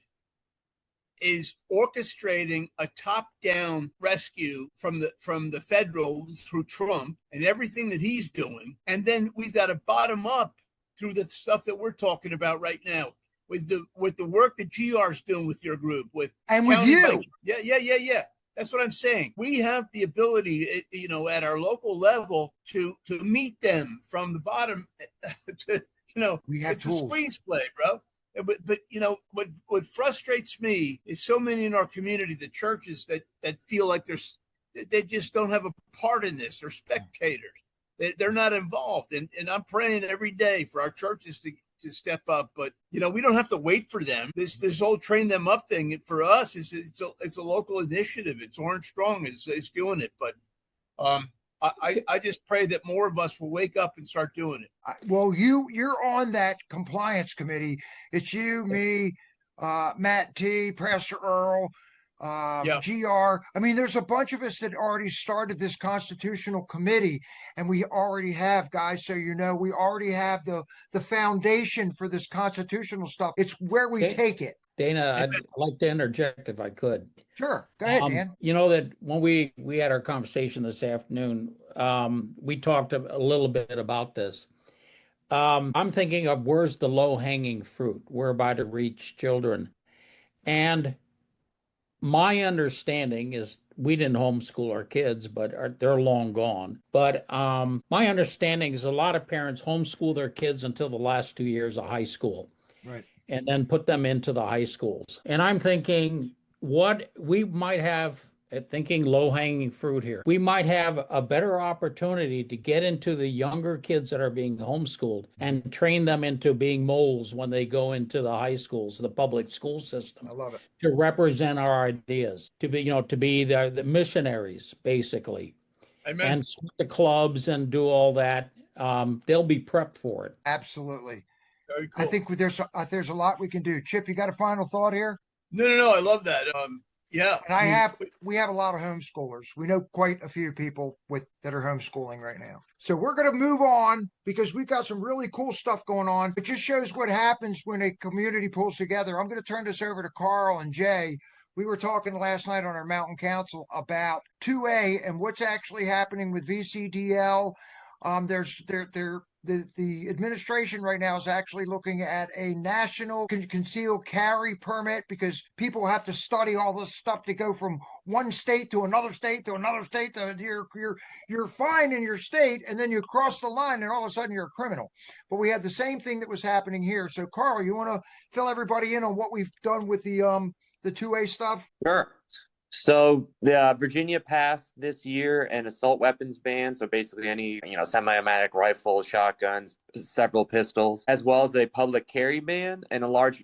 Speaker 6: is orchestrating a top-down rescue from the federal through Trump and everything that he's doing, and then we've got to bottom up through the stuff that we're talking about right now with the work that GR's doing with your group with
Speaker 1: you.
Speaker 6: Yeah. That's what I'm saying. We have the ability, at our local level to meet them from the bottom.
Speaker 1: We have
Speaker 6: it's
Speaker 1: tools.
Speaker 6: A squeeze play, bro. But what frustrates me is so many in our community, the churches that feel like they just don't have a part in this. They're spectators. They're not involved. And I'm praying every day for our churches to step up. But we don't have to wait for them. This whole train them up thing for us it's a local initiative. It's Orange Strong is doing it. But I just pray that more of us will wake up and start doing it.
Speaker 1: Well, you're on that compliance committee. It's you, me, Matt T, Pastor Earl, GR. I mean, there's a bunch of us that already started this constitutional committee, and we already have, guys. So we already have the foundation for this constitutional stuff. It's where we take it.
Speaker 5: Dana, I'd like to interject if I could.
Speaker 1: Sure. Go ahead, Dan.
Speaker 5: You know that when we had our conversation this afternoon, we talked a little bit about this. I'm thinking of where's the low-hanging fruit, whereby to reach children. And my understanding is we didn't homeschool our kids, but they're long gone. But my understanding is a lot of parents homeschool their kids until the last 2 years of high school.
Speaker 1: Right.
Speaker 5: And then put them into the high schools. And I'm thinking what we might have, thinking low-hanging fruit here, we might have a better opportunity to get into the younger kids that are being homeschooled and train them into being moles when they go into the high schools, the public school system.
Speaker 1: I love it.
Speaker 5: To represent our ideas, to be the missionaries, basically.
Speaker 6: Amen.
Speaker 5: And the clubs and do all that. They'll be prepped for it.
Speaker 1: Absolutely.
Speaker 6: Very cool.
Speaker 1: I think there's a lot we can do. Chip, you got a final thought here?
Speaker 6: No. I love that. Yeah.
Speaker 1: And we have a lot of homeschoolers. We know quite a few people that are homeschooling right now. So we're going to move on because we've got some really cool stuff going on. It just shows what happens when a community pulls together. I'm going to turn this over to Carl and Jay we were talking last night on our mountain council about 2A and what's actually happening with VCDL. The administration right now is actually looking at a national concealed carry permit, because people have to study all this stuff to go from one state to another state to another state. You're fine in your state, and then you cross the line, and all of a sudden you're a criminal. But we had the same thing that was happening here. So, Carl, you want to fill everybody in on what we've done with the 2A stuff?
Speaker 2: Sure. So the Virginia passed this year an assault weapons ban. So basically any, semi-automatic rifle, shotguns, several pistols, as well as a public carry ban and a large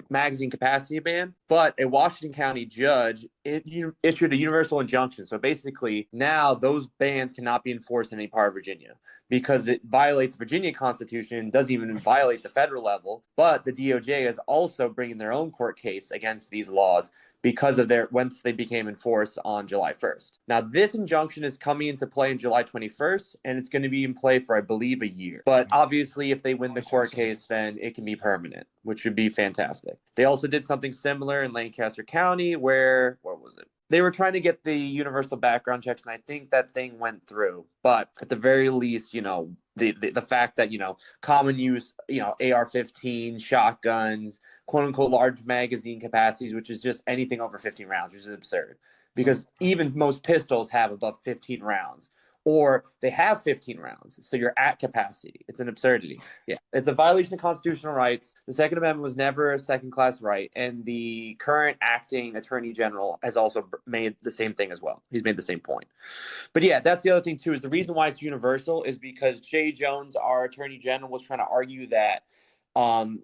Speaker 2: magazine capacity ban. But a Washington County judge issued a universal injunction. So basically now those bans cannot be enforced in any part of Virginia because it violates the Virginia Constitution, doesn't even violate the federal level. But the DOJ is also bringing their own court case against these laws because of once they became enforced on July 1st. Now, this injunction is coming into play in July 21st, and it's going to be in play for, I believe, a year. But obviously, if they win the court case, then it can be permanent, which would be fantastic. They also did something similar in Lancaster County where was it? They were trying to get the universal background checks, and I think that thing went through. But at the very least, the fact that, common use, AR-15, shotguns, quote unquote large magazine capacities, which is just anything over 15 rounds, which is absurd because even most pistols have above 15 rounds, or they have 15 rounds. So you're at capacity. It's an absurdity. Yeah. It's a violation of constitutional rights. The Second Amendment was never a second-class right. And the current acting attorney general has also made the same thing as well. He's made the same point. But yeah, that's the other thing too, is the reason why it's universal is because Jay Jones, our attorney general, was trying to argue that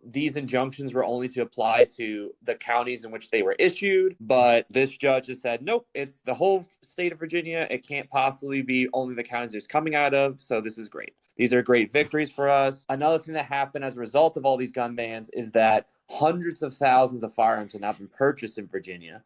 Speaker 2: these injunctions were only to apply to the counties in which they were issued, but this judge has said, nope, it's the whole state of Virginia. It can't possibly be only the counties it's coming out of, so this is great. These are great victories for us. Another thing that happened as a result of all these gun bans is that hundreds of thousands of firearms have now been purchased in Virginia.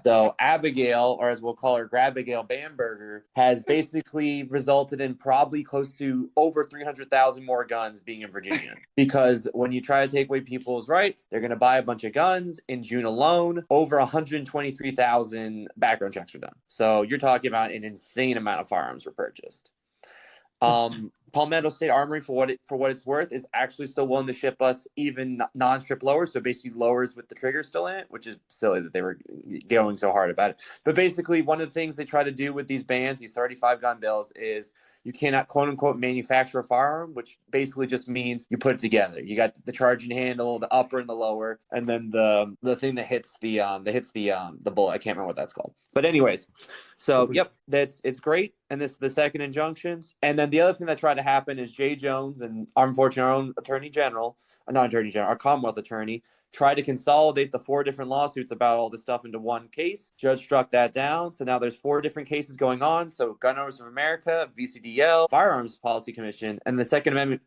Speaker 2: So Abigail, or as we'll call her, Grabigail Bamberger, has basically resulted in probably close to over 300,000 more guns being in Virginia. Because when you try to take away people's rights, they're going to buy a bunch of guns. In June alone, over 123,000 background checks were done. So you're talking about an insane amount of firearms were purchased. Palmetto State Armory, for what it's worth, is actually still willing to ship us even non-strip lowers, so basically lowers with the trigger still in it, which is silly that they were going so hard about it. But basically, one of the things they try to do with these bans, these 35 gun bills, is you cannot quote unquote manufacture a firearm, which basically just means you put it together. You got the charging handle, the upper and the lower, and then the thing that hits the bullet. I can't remember what that's called. But anyways, so yep, it's great. And this is the second injunctions. And then the other thing that tried to happen is Jay Jones and unfortunately our own our Commonwealth attorney tried to consolidate the 4 different lawsuits about all this stuff into one case. Judge struck that down. So now there's 4 different cases going on. So Gun Owners of America, VCDL, Firearms Policy Commission, and the Second Amendment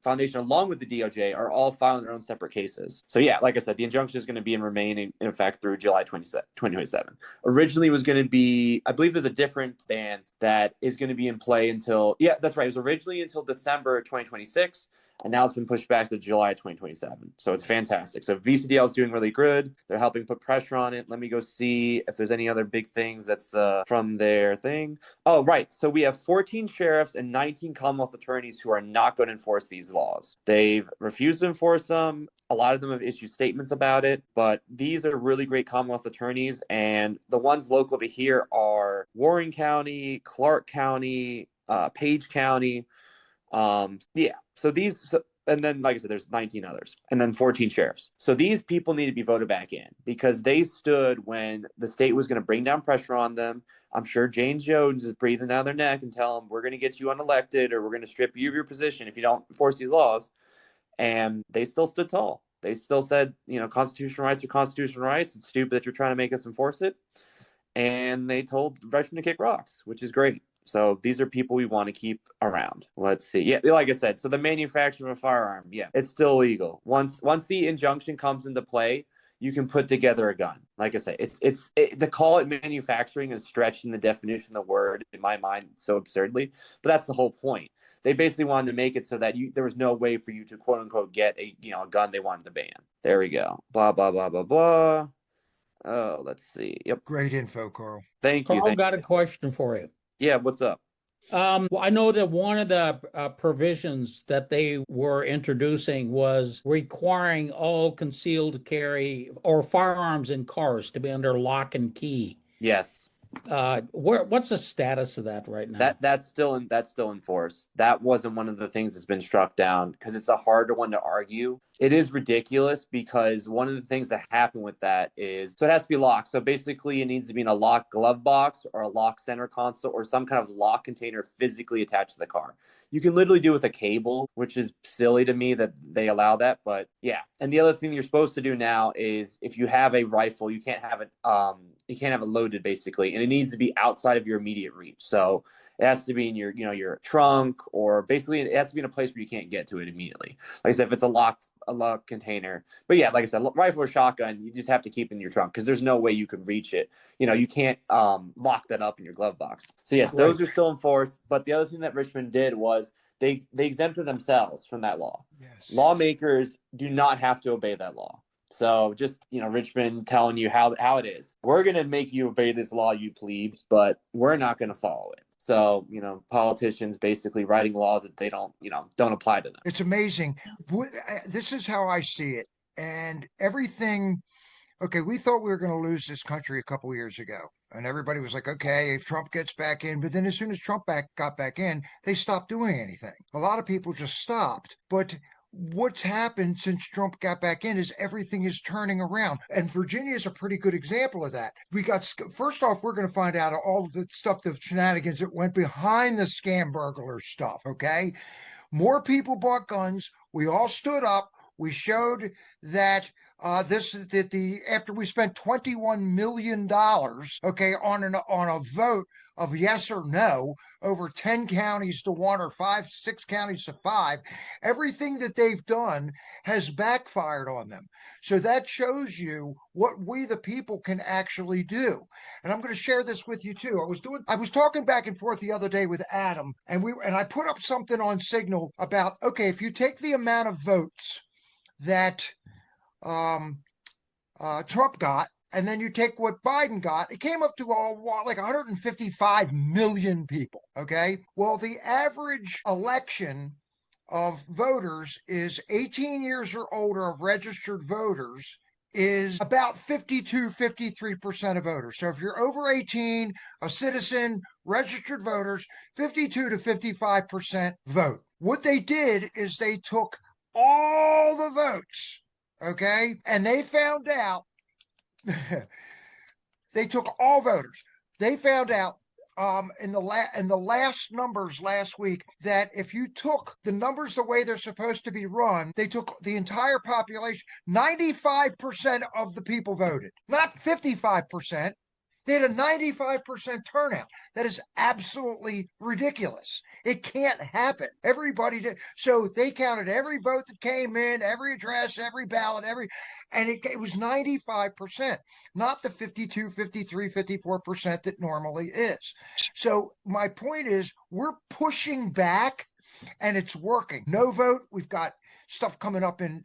Speaker 2: Foundation, along with the DOJ, are all filing their own separate cases. So yeah, like I said, the injunction is going to be in effect through July 2027. Originally it was going to be, I believe there's a different ban that is going to be in play until, yeah, that's right. It was originally until December 2026. And now it's been pushed back to July 2027. So it's fantastic. So VCDL is doing really good. They're helping put pressure on it. Let me go see if there's any other big things that's from their thing. Oh, right. So we have 14 sheriffs and 19 Commonwealth attorneys who are not going to enforce these laws. They've refused to enforce them. A lot of them have issued statements about it, but these are really great Commonwealth attorneys. And the ones local to here are Warren County, Clark County, Page County. And then, like I said, there's 19 others, and then 14 sheriffs. So these people need to be voted back in because they stood when the state was going to bring down pressure on them. I'm sure James Jones is breathing down their neck and telling them, we're going to get you unelected or we're going to strip you of your position if you don't enforce these laws. And they still stood tall. They still said, constitutional rights are constitutional rights. It's stupid that you're trying to make us enforce it. And they told the freshmen to kick rocks, which is great. So these are people we want to keep around. Let's see. Yeah, like I said, so the manufacture of a firearm, yeah, it's still legal. Once the injunction comes into play, you can put together a gun. Like I say, to call it manufacturing is stretching the definition of the word in my mind so absurdly, but that's the whole point. They basically wanted to make it so that there was no way for you to quote unquote get a gun they wanted to ban. There we go. Blah blah blah blah blah. Oh, let's see. Yep.
Speaker 1: Great info, Carl.
Speaker 2: Thank you.
Speaker 5: Carl, got a question for you.
Speaker 2: Yeah, what's up?
Speaker 5: Well, I know that one of the provisions that they were introducing was requiring all concealed carry or firearms in cars to be under lock and key.
Speaker 2: Yes.
Speaker 5: What's the status of that right now?
Speaker 2: That's still in force. That wasn't one of the things that's been struck down because it's a harder one to argue. It is ridiculous because one of the things that happen with that is, so it has to be locked. So basically it needs to be in a locked glove box or a locked center console or some kind of lock container physically attached to the car. You can literally do with a cable, which is silly to me that they allow that, but yeah. And the other thing you're supposed to do now is if you have a rifle, you can't have it loaded basically, and it needs to be outside of your immediate reach. So it has to be in your trunk, or basically it has to be in a place where you can't get to it immediately. Like I said, if it's a locked container. But yeah, like I said, rifle or shotgun, you just have to keep in your trunk because there's no way you could reach it. You can't lock that up in your glove box. So yes, those are still in force. But the other thing that Richmond did was they exempted themselves from that law.
Speaker 1: Yes.
Speaker 2: Lawmakers do not have to obey that law. So just, Richmond telling you how it is. We're going to make you obey this law, you plebes, but we're not going to follow it. So, politicians basically writing laws that they don't apply to them.
Speaker 1: It's amazing. This is how I see it. And everything, okay, we thought we were going to lose this country a couple years ago. And everybody was like, okay, if Trump gets back in. But then as soon as Trump got back in, they stopped doing anything. A lot of people just stopped. But what's happened since Trump got back in is everything is turning around. And Virginia is a pretty good example of that. First off, we're going to find out all the stuff, the shenanigans that went behind the scam burglar stuff, okay? More people bought guns. We all stood up. We showed that after we spent $21 million, okay, on a vote of yes or no over 10 counties to 1 or 6 counties to 5, everything that they've done has backfired on them. So that shows you what we the people can actually do. And I'm going to share this with you too. I was talking back and forth the other day with Adam, and I put up something on Signal about, okay, if you take the amount of votes that Trump got, and then you take what Biden got, it came up to like 155 million people. Okay. Well, the average election of voters is 18 years or older of registered voters is about 53% of voters. So if you're over 18, a citizen, registered voters, 52 to 55% vote. What they did is they took all the votes, okay, and they found out they took all voters. They found out in the last numbers last week that if you took the numbers the way they're supposed to be run, they took the entire population. 95% of the people voted, not 55%. They had a 95% turnout. That is absolutely ridiculous. It can't happen. Everybody did. So they counted every vote that came in, every address, every ballot, and it was 95%, not the 52, 53, 54% that normally is. So my point is we're pushing back and it's working. No vote. We've got stuff coming up in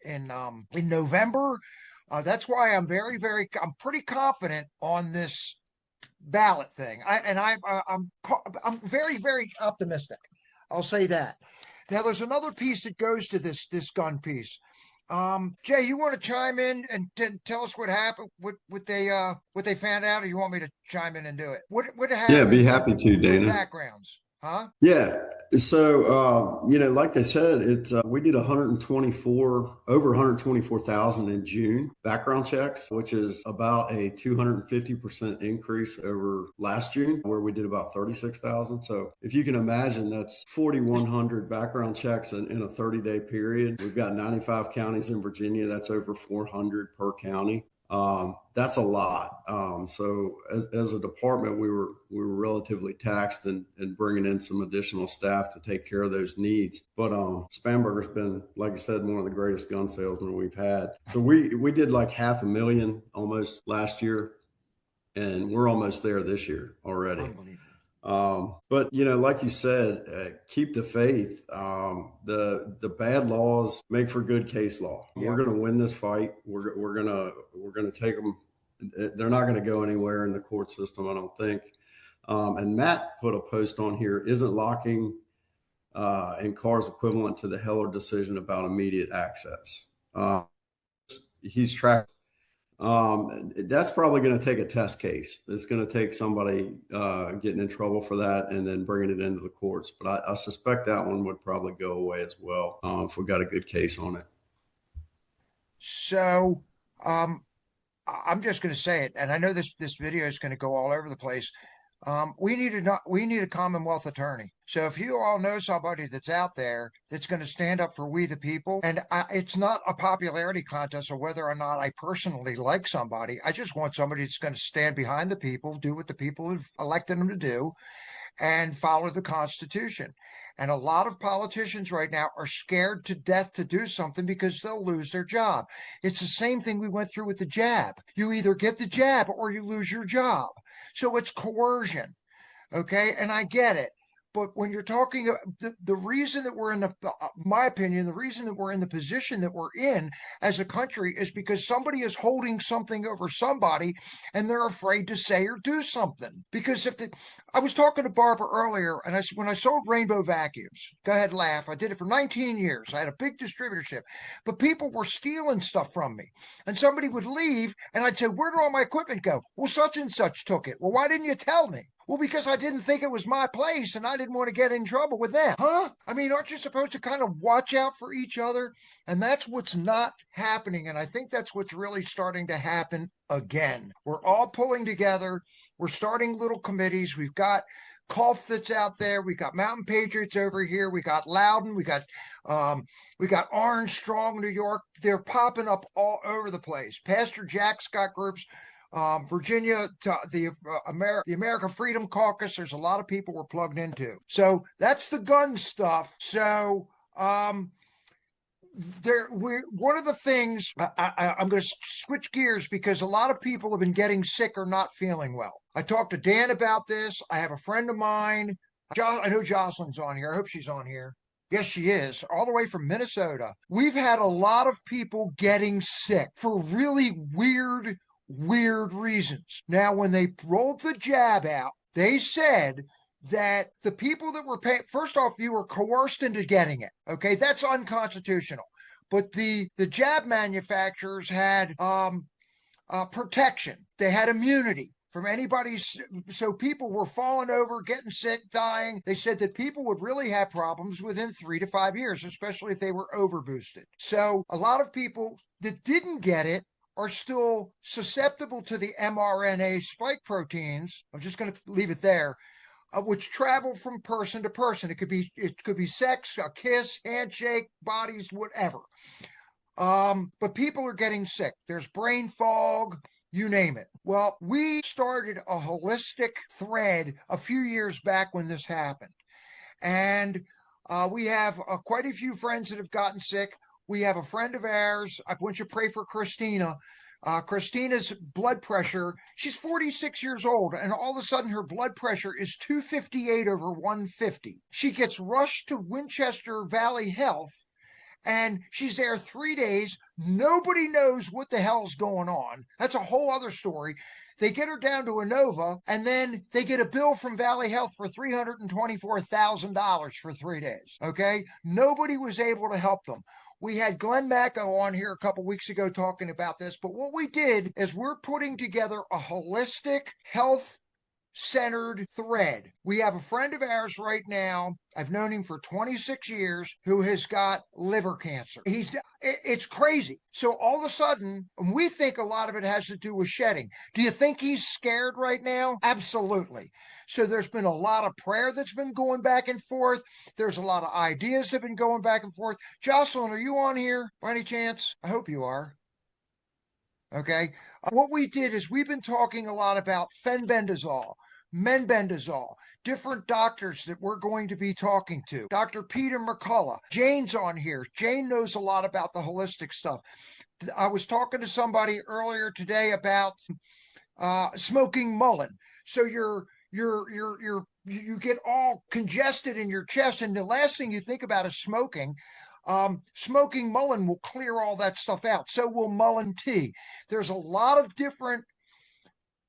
Speaker 1: November. That's why I'm I'm pretty confident on this ballot thing. I'm very, very optimistic. I'll say that. Now, there's another piece that goes to this gun piece. Jay, you want to chime in and tell us what happened, what they found out, or you want me to chime in and do it? What happened?
Speaker 7: Yeah, be happy to, Dana.
Speaker 1: Backgrounds, huh?
Speaker 7: Yeah. So, like they said, we did over 124,000 in June background checks, which is about a 250% increase over last June, where we did about 36,000. So if you can imagine, that's 4,100 background checks in a 30-day period. We've got 95 counties in Virginia. That's over 400 per county. That's a lot. So as a department, we were relatively taxed and bringing in some additional staff to take care of those needs. But Spanberger's been, like I said, one of the greatest gun salesmen we've had. So we did like 500,000 almost last year, and we're almost there this year already. But like you said, keep the faith. The bad laws make for good case law. Yeah. We're going to win this fight. We're going to take them They're not going to go anywhere in the court system, I don't think. And Matt put a post on here: isn't locking in cars equivalent to the Heller decision about immediate access? He's tracked. That's probably going to take a test case. It's going to take somebody getting in trouble for that and then bringing it into the courts. But I suspect that one would probably go away as well if we got a good case on it.
Speaker 1: So I'm just going to say it, and I know this video is going to go all over the place. We need a Commonwealth attorney. So if you all know somebody that's out there that's going to stand up for we the people, and it's not a popularity contest of whether or not I personally like somebody. I just want somebody that's going to stand behind the people, do what the people have elected them to do, and follow the Constitution. And a lot of politicians right now are scared to death to do something because they'll lose their job. It's the same thing we went through with the jab. You either get the jab or you lose your job. So it's coercion. Okay. And I get it. But when you're talking, the reason that we're in my opinion, the reason that we're in the position that we're in as a country is because somebody is holding something over somebody and they're afraid to say or do something. Because I was talking to Barbara earlier, and when I sold Rainbow Vacuums, go ahead, laugh. I did it for 19 years. I had a big distributorship, but people were stealing stuff from me. And somebody would leave, and I'd say, where did all my equipment go? Well, such and such took it. Well, why didn't you tell me? Well, because I didn't think it was my place and I didn't want to get in trouble with them. Huh? I mean, aren't you supposed to kind of watch out for each other? And that's what's not happening. And I think that's what's really starting to happen again. We're all pulling together. We're starting little committees. We've got Culf that's out there. We got Mountain Patriots over here. We got Loudon. We got Orange Strong New York. They're popping up all over the place. Pastor Jack's got groups. Virginia, the American Freedom Caucus. There's a lot of people we're plugged into. So that's the gun stuff. So one of the things I'm going to switch gears because a lot of people have been getting sick or not feeling well. I talked to Dan about this. I have a friend of mine. I know Jocelyn's on here. I hope she's on here. Yes, she is, all the way from Minnesota. We've had a lot of people getting sick for really weird reasons. Now, when they rolled the jab out, they said that the people that were paying, first off, you were coerced into getting it. Okay, that's unconstitutional. But the jab manufacturers had protection. They had immunity from anybody. So people were falling over, getting sick, dying. They said that people would really have problems within 3 to 5 years, especially if they were overboosted. So a lot of people that didn't get it are still susceptible to the mRNA spike proteins. I'm just going to leave it there, which travel from person to person. It could be sex, a kiss, handshake, bodies, whatever. But people are getting sick. There's brain fog, you name it. Well, we started a holistic thread a few years back when this happened. And we have quite a few friends that have gotten sick. We have a friend of ours. I want you to pray for Christina. Christina's blood pressure, she's 46 years old, and all of a sudden her blood pressure is 258 over 150. She gets rushed to Winchester Valley Health, and she's there 3 days. Nobody knows what the hell's going on. That's a whole other story. They get her down to Inova, and then they get a bill from Valley Health for $324,000 for 3 days. Okay? Nobody was able to help them. We had Glenn Macco on here a couple weeks ago talking about this, but what we did is we're putting together a holistic health centered thread. We have a friend of ours right now, I've known him for 26 years, who has got liver cancer. It's crazy. So all of a sudden, we think a lot of it has to do with shedding. Do you think he's scared right now? Absolutely. So there's been a lot of prayer that's been going back and forth. There's a lot of ideas that have been going back and forth. Jocelyn, are you on here by any chance? I hope you are. Okay. What we did is we've been talking a lot about fenbendazole, menbendazole, different doctors that we're going to be talking to. Dr. Peter McCullough. Jane's on here. Jane knows a lot about the holistic stuff. I was talking to somebody earlier today about smoking mullein. So you get all congested in your chest, and the last thing you think about is smoking. Smoking mullein will clear all that stuff out. So will mullein tea. There's a lot of different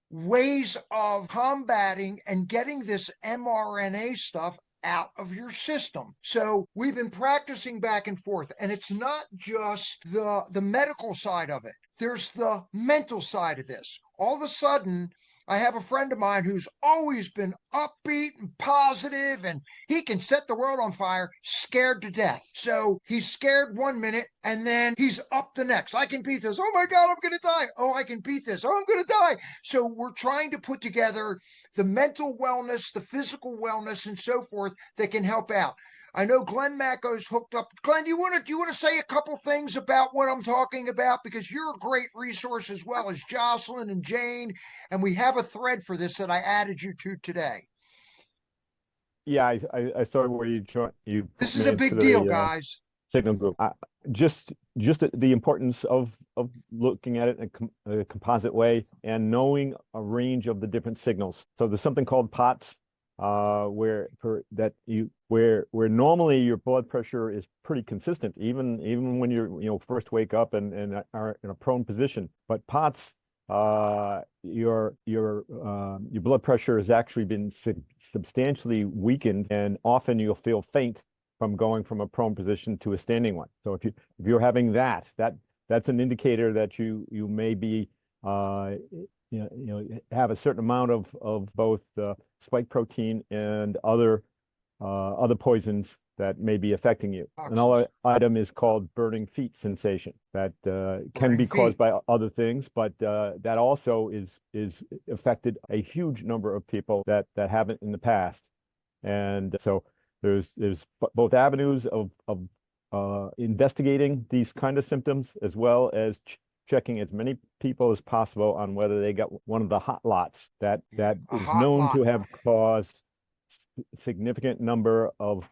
Speaker 1: ways of combating and getting this mRNA stuff out of your system. So we've been practicing back and forth, and it's not just the medical side of it. There's the mental side of this. All of a sudden, I have a friend of mine who's always been upbeat and positive, and he can set the world on fire, scared to death. So he's scared 1 minute, and then he's up the next. I can beat this. Oh my God, I'm going to die. Oh, I can beat this. Oh, I'm going to die. So we're trying to put together the mental wellness, the physical wellness, and so forth that can help out. I know Glenn Macco's hooked up. Glenn, do you want to say a couple things about what I'm talking about? Because you're a great resource as well as Jocelyn and Jane, and we have a thread for this that I added you to today.
Speaker 8: Yeah, I saw where you
Speaker 1: This is a big deal, guys.
Speaker 8: Signal group. Just the importance of looking at it in a composite way and knowing a range of the different signals. So there's something called POTS, where normally your blood pressure is pretty consistent, even when you're first wake up and are in a prone position. But POTS, your blood pressure has actually been substantially weakened, and often you'll feel faint from going from a prone position to a standing one. So if you're having that's an indicator that you may be have a certain amount of both spike protein and other poisons that may be affecting you. Another item is called burning feet sensation that can be caused by other things, but that also is affected a huge number of people that haven't in the past. And so there's both avenues of investigating these kind of symptoms, as well as checking as many people as possible on whether they got one of the hot lots that is known to have caused significant number of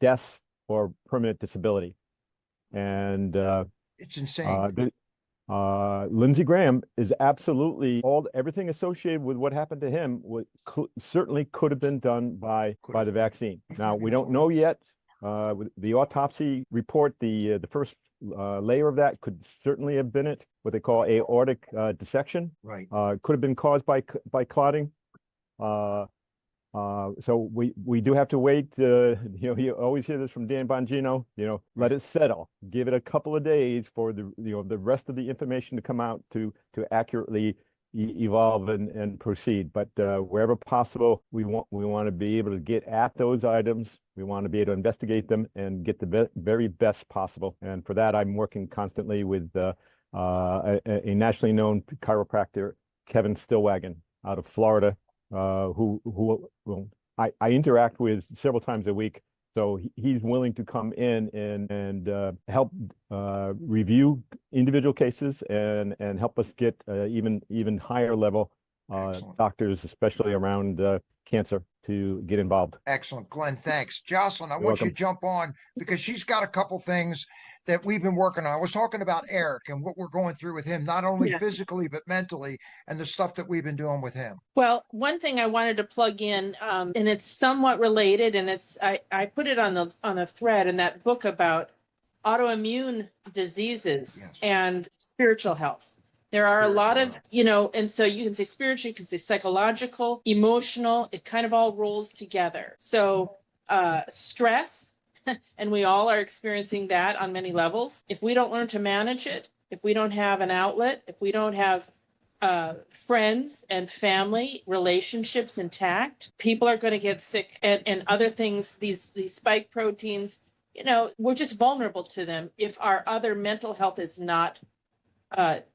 Speaker 8: deaths or permanent disability. And
Speaker 1: it's insane.
Speaker 8: Lindsey Graham is absolutely everything associated with what happened to him certainly could have been done by the vaccine. Now, we don't know yet. The autopsy report, the first layer of that could certainly have been what they call aortic dissection.
Speaker 1: Right.
Speaker 8: Could have been caused by clotting. So we do have to wait. You always hear this from Dan Bongino. Let it settle. Give it a couple of days for the rest of the information to come out to accurately evolve and proceed. But wherever possible, we want to be able to get at those items. We want to be able to investigate them and get the very best possible. And for that, I'm working constantly with a nationally known chiropractor, Kevin Stillwagon, out of Florida, who I interact with several times a week. So he's willing to come in and help review individual cases and help us get even higher level doctors, especially around cancer, to get involved.
Speaker 1: Excellent, Glenn. Thanks. Jocelyn, I want you to jump on because she's got a couple things that we've been working on. I was talking about Eric and what we're going through with him, not only physically, but mentally, and the stuff that we've been doing with him.
Speaker 9: Well, one thing I wanted to plug in, and it's somewhat related, and I put it on a thread in that book about autoimmune diseases and spiritual health. There are a lot of, and so you can say spiritual, you can say psychological, emotional, it kind of all rolls together. So stress, and we all are experiencing that on many levels. If we don't learn to manage it, if we don't have an outlet, if we don't have friends and family relationships intact, people are going to get sick and other things, these spike proteins, we're just vulnerable to them if our other mental health is not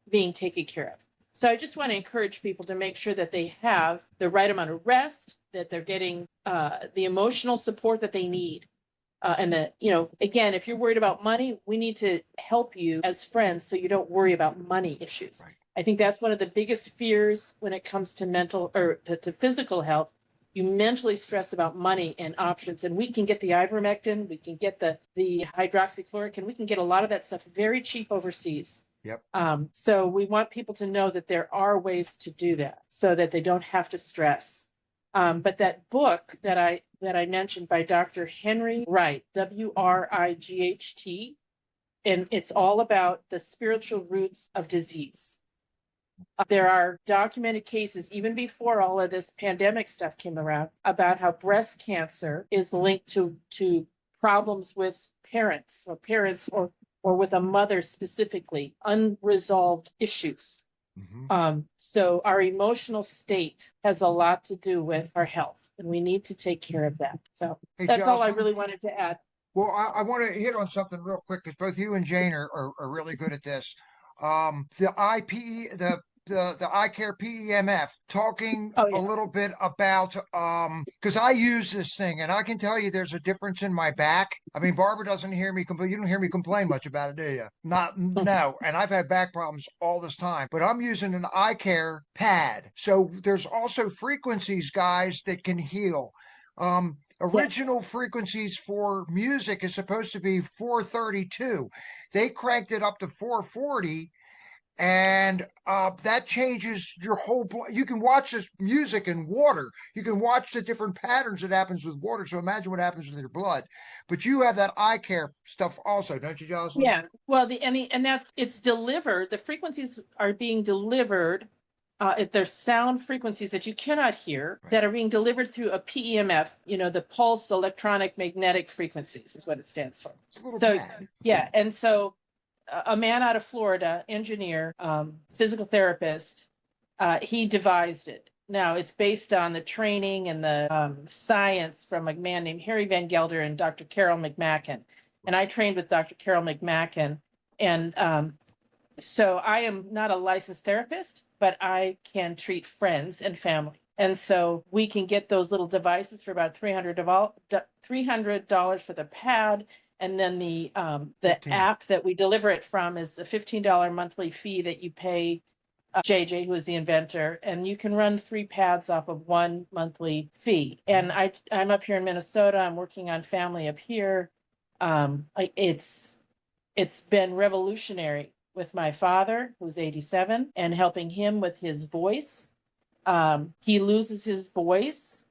Speaker 9: being taken care of. So I just want to encourage people to make sure that they have the right amount of rest, that they're getting the emotional support that they need. And that, again, if you're worried about money, we need to help you as friends so you don't worry about money issues. Right. I think that's one of the biggest fears when it comes to mental or to physical health. You mentally stress about money and options, and we can get the ivermectin, we can get the hydroxychloroquine, we can get a lot of that stuff very cheap overseas.
Speaker 1: Yep.
Speaker 9: So we want people to know that there are ways to do that so that they don't have to stress. But that book that I mentioned by Dr. Henry Wright, Wright, and it's all about the spiritual roots of disease. There are documented cases, even before all of this pandemic stuff came around, about how breast cancer is linked to problems with parents or with a mother specifically, unresolved issues. So our emotional state has a lot to do with our health, and we need to take care of that. So
Speaker 1: Hey,
Speaker 9: that's all I
Speaker 1: Jocelyn?
Speaker 9: really wanted to add.
Speaker 1: Well, I want to hit on something real quick because both you and Jane are really good at this. The IPE, the eye care PEMF, talking
Speaker 9: Oh,
Speaker 1: a
Speaker 9: yeah.
Speaker 1: little bit about because I use this thing and I can tell you there's a difference in my back. I mean, Barbara doesn't hear me complain. You don't hear me complain much about it, do you? No. And I've had back problems all this time, but I'm using an eye care pad. So there's also frequencies, guys, that can heal. Original frequencies for music is supposed to be 432. They cranked it up to 440, and that changes your whole. You can watch this music in water. You can watch the different patterns that happens with water. So imagine what happens with your blood. But you have that eye care stuff also, don't you, Jocelyn?
Speaker 9: Yeah. Well, and that's it's delivered. The frequencies are being delivered. There's sound frequencies that you cannot hear that are being delivered through a PEMF, the pulse electronic magnetic frequencies is what it stands for. So,
Speaker 1: pad.
Speaker 9: Yeah. And so a man out of Florida, engineer, physical therapist, he devised it. Now it's based on the training and the science from a man named Harry Van Gelder and Dr. Carol McMacken. And I trained with Dr. Carol McMacken. And so I am not a licensed therapist, but I can treat friends and family. And so we can get those little devices for about $300 for the pad. And then the app that we deliver it from is a $15 monthly fee that you pay JJ, who is the inventor, and you can run 3 pads off of one monthly fee. And I'm up here in Minnesota. I'm working on family up here. It's been revolutionary with my father, who's 87, and helping him with his voice. He loses his voice,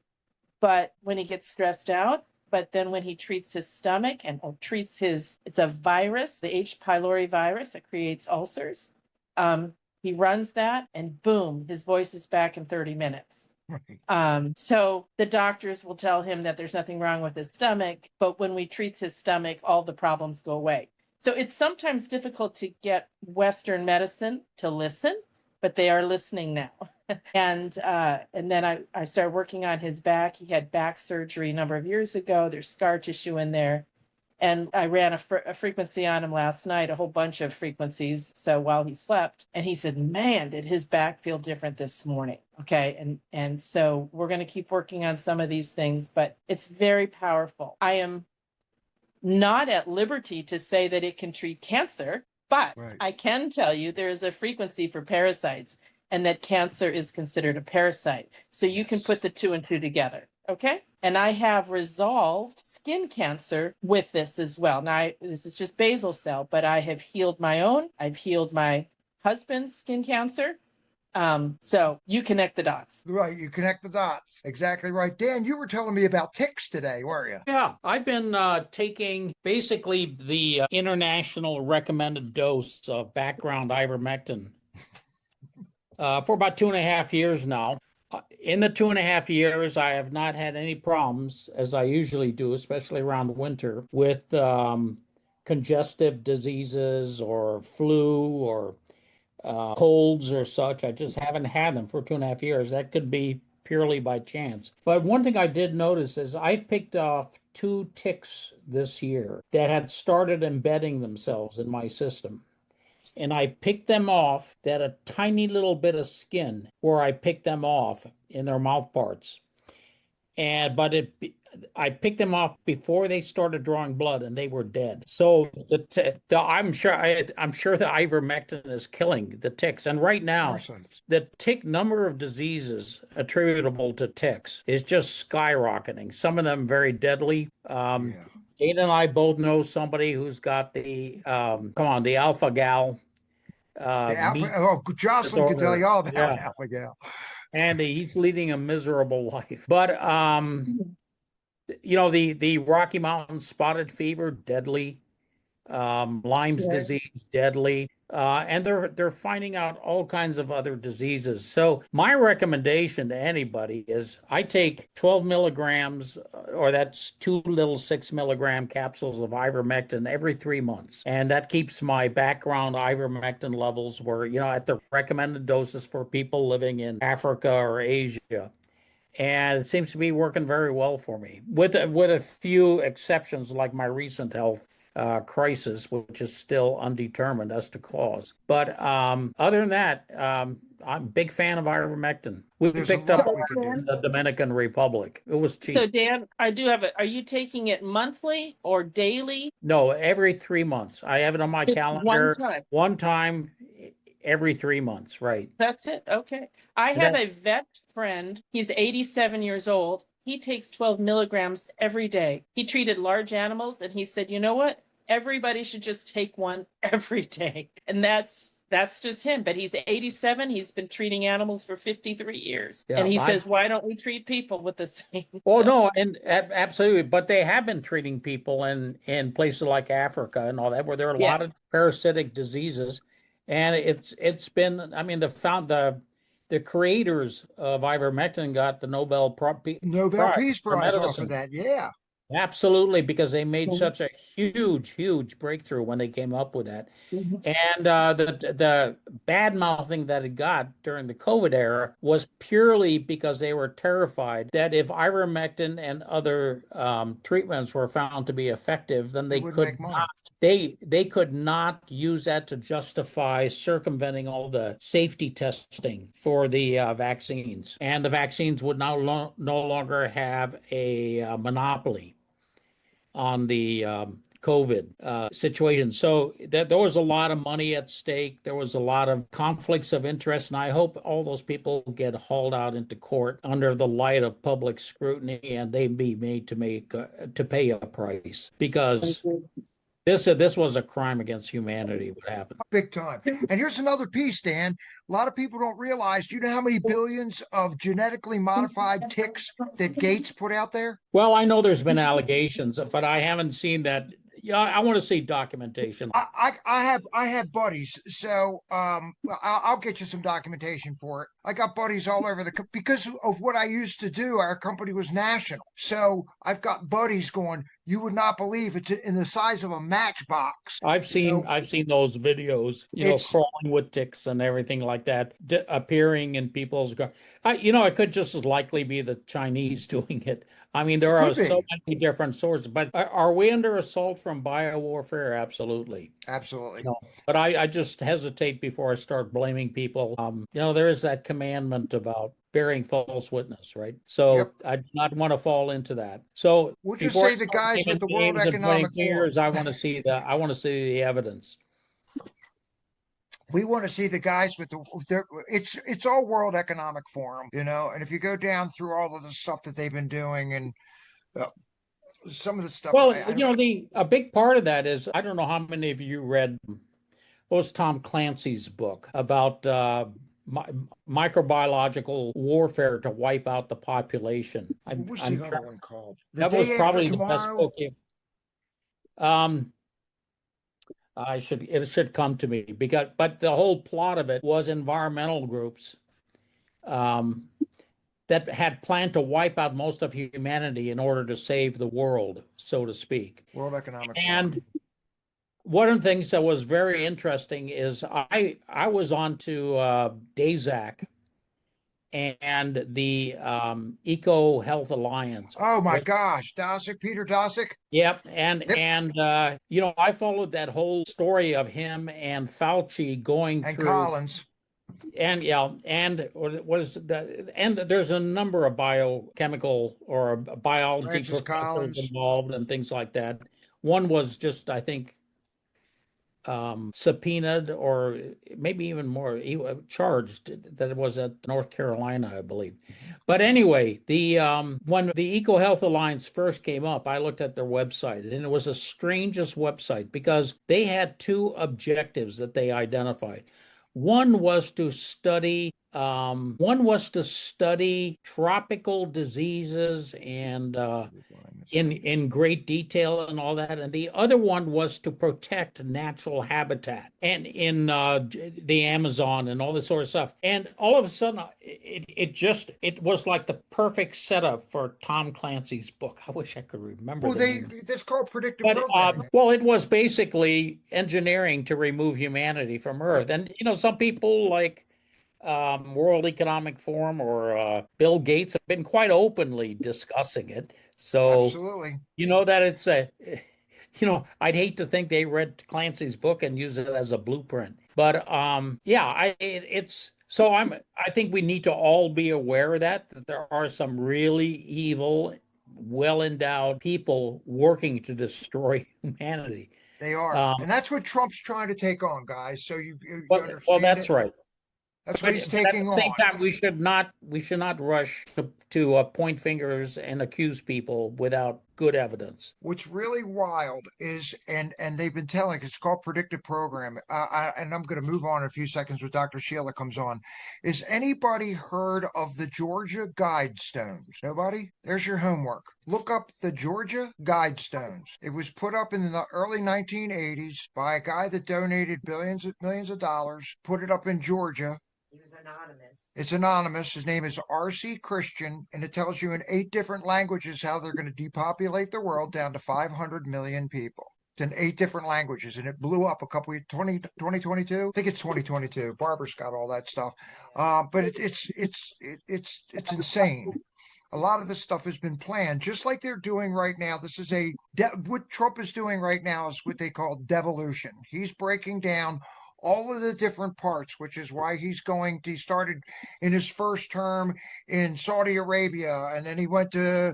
Speaker 9: but when he gets stressed out, but then when he treats his stomach and it's a virus, the H. pylori virus that creates ulcers. He runs that and boom, his voice is back in 30 minutes. So the doctors will tell him that there's nothing wrong with his stomach, but when we treat his stomach, all the problems go away. So it's sometimes difficult to get Western medicine to listen, but they are listening now. And then I started working on his back. He had back surgery a number of years ago. There's scar tissue in there. And I ran a frequency on him last night, a whole bunch of frequencies. So while he slept, and he said, man, did his back feel different this morning. Okay. And so we're going to keep working on some of these things, but it's very powerful. I am not at liberty to say that it can treat cancer, but I can tell you there is a frequency for parasites and that cancer is considered a parasite. So you can put the 2 and 2 together. Okay. And I have resolved skin cancer with this as well. Now, this is just basal cell, but I have healed my own. I've healed my husband's skin cancer. So you connect the dots.
Speaker 1: Right. You connect the dots. Exactly right. Dan, you were telling me about ticks today, weren't you?
Speaker 5: Yeah, I've been taking basically the international recommended dose of background ivermectin for about 2.5 years now. In the 2.5 years, I have not had any problems, as I usually do, especially around winter, with congestive diseases or flu or colds or such. I just haven't had them for 2.5 years. That could be purely by chance. But one thing I did notice is I picked off 2 ticks this year that had started embedding themselves in my system. And I picked them off that a tiny little bit of skin where I picked them off in their mouth parts. I picked them off before they started drawing blood, and they were dead. So I'm sure the ivermectin is killing the ticks. And right now, the tick number of diseases attributable to ticks is just skyrocketing. Some of them very deadly. Dana and I both know somebody who's got the alpha gal.
Speaker 1: Jocelyn could tell you all about alpha gal.
Speaker 5: And he's leading a miserable life. But the Rocky Mountain spotted fever, deadly. Lyme's
Speaker 9: Right.
Speaker 5: disease, deadly. And they're finding out all kinds of other diseases. So my recommendation to anybody is I take 12 milligrams, or that's 2 little 6 milligram capsules of ivermectin every 3 months, and that keeps my background ivermectin levels where at the recommended doses for people living in Africa or Asia. And it seems to be working very well for me, with a few exceptions, like my recent health crisis, which is still undetermined as to cause. But other than that, I'm a big fan of ivermectin. We
Speaker 1: There's a
Speaker 5: picked up
Speaker 1: lot we can do.
Speaker 5: in the Dominican Republic. It was cheap.
Speaker 9: So Dan, I do have it. Are you taking it monthly or daily?
Speaker 5: No, every 3 months. I have it on my
Speaker 9: Just
Speaker 5: calendar.
Speaker 9: one time.
Speaker 5: One time every 3 months, right?
Speaker 9: That's it. Okay. I have a vet friend. He's 87 years old. He takes 12 milligrams every day. He treated large animals, and he said, you know what? Everybody should just take one every day. And that's just him. But he's 87. He's been treating animals for 53 years.
Speaker 5: Yeah,
Speaker 9: and he says, why don't we treat people with the same?
Speaker 5: Well, no, and absolutely. But they have been treating people in places like Africa and all that, where there are a lot of parasitic diseases. And it's been, I mean, the creators of ivermectin got the Nobel
Speaker 1: Peace Prize off
Speaker 5: medicine.
Speaker 1: of that. Yeah.
Speaker 5: Absolutely, because they made such a huge breakthrough when they came up with that. And the bad mouthing that it got during the COVID era was purely because they were terrified that if ivermectin and other treatments were found to be effective, then they could not. They could not use that to justify circumventing all the safety testing for the vaccines, and the vaccines would now no longer have a monopoly on the COVID situation. So there was a lot of money at stake. There was a lot of conflicts of interest, and I hope all those people get hauled out into court under the light of public scrutiny, and they be made to pay a price, because this was a crime against humanity, what happened.
Speaker 1: Big time. And here's another piece, Dan. A lot of people don't realize, do you know how many billions of genetically modified ticks that Gates put out there?
Speaker 5: Well, I know there's been allegations, but I haven't seen that. Yeah, I want to see documentation.
Speaker 1: I have buddies, so I'll get you some documentation for it. I got buddies all over because of what I used to do. Our company was national, so I've got buddies going. You would not believe it's in the size of a matchbox.
Speaker 5: I've seen those videos, crawling with ticks and everything like that, appearing in people's. It could just as likely be the Chinese doing it. I mean, there are so many different sources, but are we under assault from biowarfare? Absolutely.
Speaker 1: Absolutely.
Speaker 5: No, but I just hesitate before I start blaming people. There is that commandment about bearing false witness, right? So I do not want to fall into that. So
Speaker 1: would you say the guys with the World Economic Forum?
Speaker 5: I want to see the evidence.
Speaker 1: We want to see the guys with it's all World Economic Forum, and if you go down through all of the stuff that they've been doing and some of the stuff.
Speaker 5: Well, a big part of that is, I don't know how many of you read Tom Clancy's book about microbiological warfare to wipe out the population.
Speaker 1: What was the other one called?
Speaker 5: That was probably the best book. It should come to me, but the whole plot of it was environmental groups that had planned to wipe out most of humanity in order to save the world, so to speak.
Speaker 1: World Economic Forum.
Speaker 5: And one of the things that was very interesting is I was on to DASAC and the Eco Health Alliance.
Speaker 1: Oh my gosh, Peter Daszak.
Speaker 5: Yep, and I followed that whole story of him and Fauci going through.
Speaker 1: Collins.
Speaker 5: And what is that? And there's a number of biochemical or biology professors involved and things like that. One was just, I think, subpoenaed, or maybe even more charged, that it was at North Carolina, I believe. But anyway, when the EcoHealth Alliance first came up, I looked at their website, and it was the strangest website because they had two objectives that they identified. One was to study One was to study tropical diseases and in great detail and all that, and the other one was to protect natural habitat and in the Amazon and all this sort of stuff. And all of a sudden, it was like the perfect setup for Tom Clancy's book. I wish I could remember.
Speaker 1: Well,
Speaker 5: the name.
Speaker 1: that's called predictive
Speaker 5: But
Speaker 1: programming.
Speaker 5: well, it was basically engineering to remove humanity from Earth, and some people like World Economic Forum or Bill Gates have been quite openly discussing it. So
Speaker 1: Absolutely.
Speaker 5: that it's I'd hate to think they read Clancy's book and use it as a blueprint. But I think we need to all be aware of that there are some really evil, well-endowed people working to destroy humanity.
Speaker 1: They are. And that's what Trump's trying to take on, guys. So you understand.
Speaker 5: Well, that's right.
Speaker 1: That's what he's taking on.
Speaker 5: At the same time, we should not rush to point fingers and accuse people without good evidence.
Speaker 1: What's really wild is, and they've been telling, it's called predictive programming. And I'm going to move on in a few seconds when Dr. Sheila comes on. Is anybody heard of the Georgia Guidestones? Nobody? There's your homework. Look up the Georgia Guidestones. It was put up in the early 1980s by a guy that donated millions of dollars, put it up in Georgia.
Speaker 10: He was anonymous.
Speaker 1: It's anonymous. His name is R.C. Christian, and it tells you in 8 different languages how they're going to depopulate the world down to 500 million people. It's in 8 different languages, and it blew up a couple of 2022. I think it's 2022. Barbara's got all that stuff, but it's insane. A lot of this stuff has been planned, just like they're doing right now. This is what Trump is doing right now is what they call devolution. He's breaking down all of the different parts, which is why he started in his first term in Saudi Arabia, and then he went to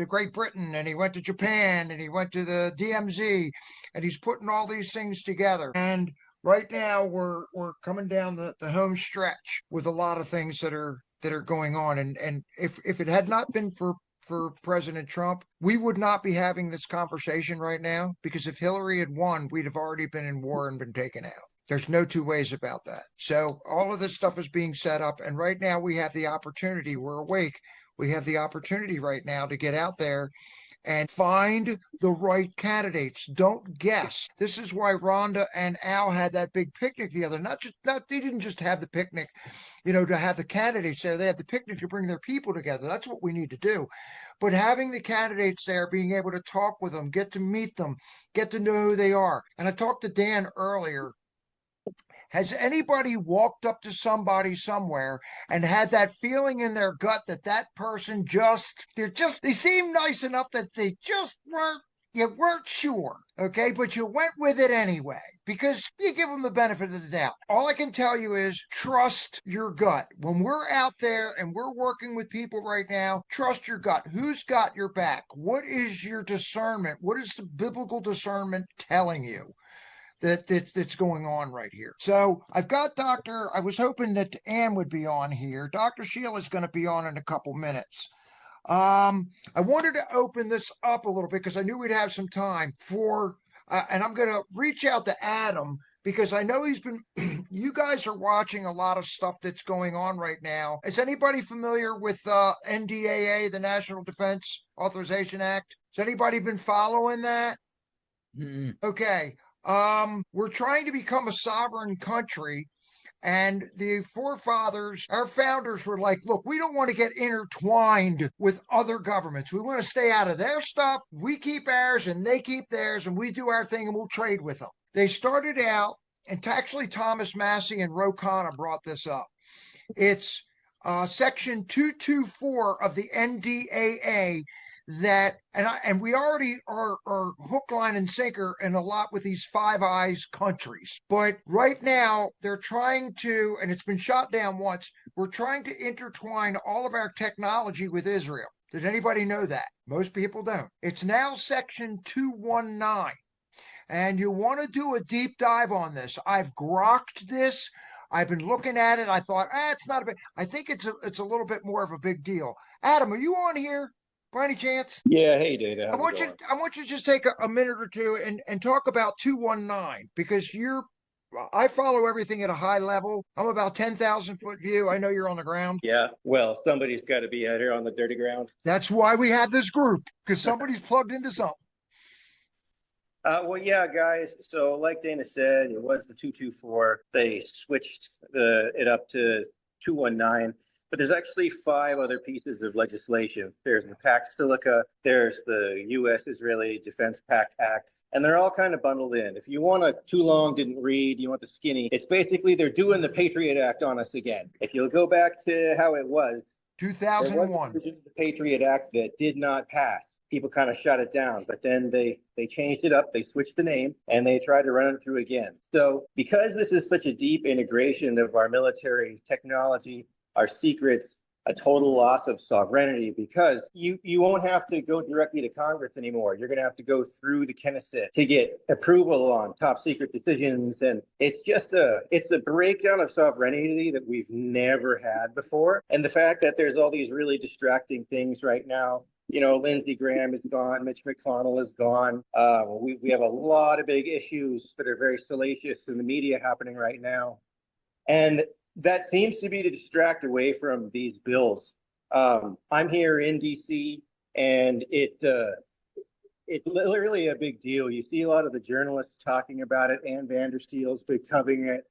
Speaker 1: Great Britain, and he went to Japan, and he went to the DMZ, and he's putting all these things together. And right now we're coming down the home stretch with a lot of things that are going on. And if it had not been for President Trump, we would not be having this conversation right now, because if Hillary had won, we'd have already been in war and been taken out. There's no two ways about that. So all of this stuff is being set up. And right now we have the opportunity. We're awake. We have the opportunity right now to get out there and find the right candidates. Don't guess. This is why Rhonda and Al had that big picnic the other. They didn't just have the picnic, to have the candidates there. They had the picnic to bring their people together. That's what we need to do. But having the candidates there, being able to talk with them, get to meet them, get to know who they are. And I talked to Dan earlier. Has anybody walked up to somebody somewhere and had that feeling in their gut that person they seem nice enough that they just weren't sure, okay? But you went with it anyway because you give them the benefit of the doubt. All I can tell you is trust your gut. When we're out there and we're working with people right now, trust your gut. Who's got your back? What is your discernment? What is the biblical discernment telling you that's going on right here? So I've got I was hoping that Ann would be on here. Dr. Sheila's going to be on in a couple minutes. I wanted to open this up a little bit because I knew we'd have some time and I'm going to reach out to Adam because I know you guys are watching a lot of stuff that's going on right now. Is anybody familiar with NDAA, the National Defense Authorization Act? Has anybody been following that?
Speaker 5: Mm-hmm.
Speaker 1: Okay. We're trying to become a sovereign country, and the forefathers, our founders, were like, look, we don't want to get intertwined with other governments. We want to stay out of their stuff. We keep ours and they keep theirs, and we do our thing and we'll trade with them. They started out, and actually Thomas Massey and Ro Khanna brought this up. It's section 224 of the NDAA and we already are hook, line, and sinker in a lot with these Five Eyes countries. But right now, they're trying to, and it's been shot down once, we're trying to intertwine all of our technology with Israel. Did anybody know that? Most people don't. It's now section 219. And you want to do a deep dive on this. I've grokked this. I've been looking at it. I thought, it's not a big, I think it's a little bit more of a big deal. Adam, are you on here? By any chance?
Speaker 11: Yeah, hey Data.
Speaker 1: I want you to just take a minute or two and talk about 219 because you're I follow everything at a high level. I'm about 10,000 foot view. I know you're on the ground.
Speaker 10: Yeah, well, somebody's got to be out here on the dirty ground.
Speaker 1: That's why we have this group, because somebody's plugged into something.
Speaker 10: Well, yeah, guys. So, like Dana said, it was the 224. They switched it up to 219. But there's actually 5 other pieces of legislation. There's the Pact Silica, there's the U.S.-Israeli Defense Pact Act, and they're all kind of bundled in. If you want a too long, didn't read, you want the skinny, it's basically they're doing the Patriot Act on us again. If you'll go back to how it was,
Speaker 1: 2001.
Speaker 10: the Patriot Act that did not pass. People kind of shut it down, but then they changed it up. They switched the name and they tried to run it through again. So because this is such a deep integration of our military technology, our secrets, a total loss of sovereignty, because you won't have to go directly to Congress anymore. You're going to have to go through the Knesset to get approval on top secret decisions. And it's a breakdown of sovereignty that we've never had before. And the fact that there's all these really distracting things right now. You know, Lindsey Graham is gone. Mitch McConnell is gone. We have a lot of big issues that are very salacious in the media happening right now. And that seems to be to distract away from these bills. I'm here in DC, and it's literally a big deal. You see a lot of the journalists talking about it. Ann Vandersteel's been covering it.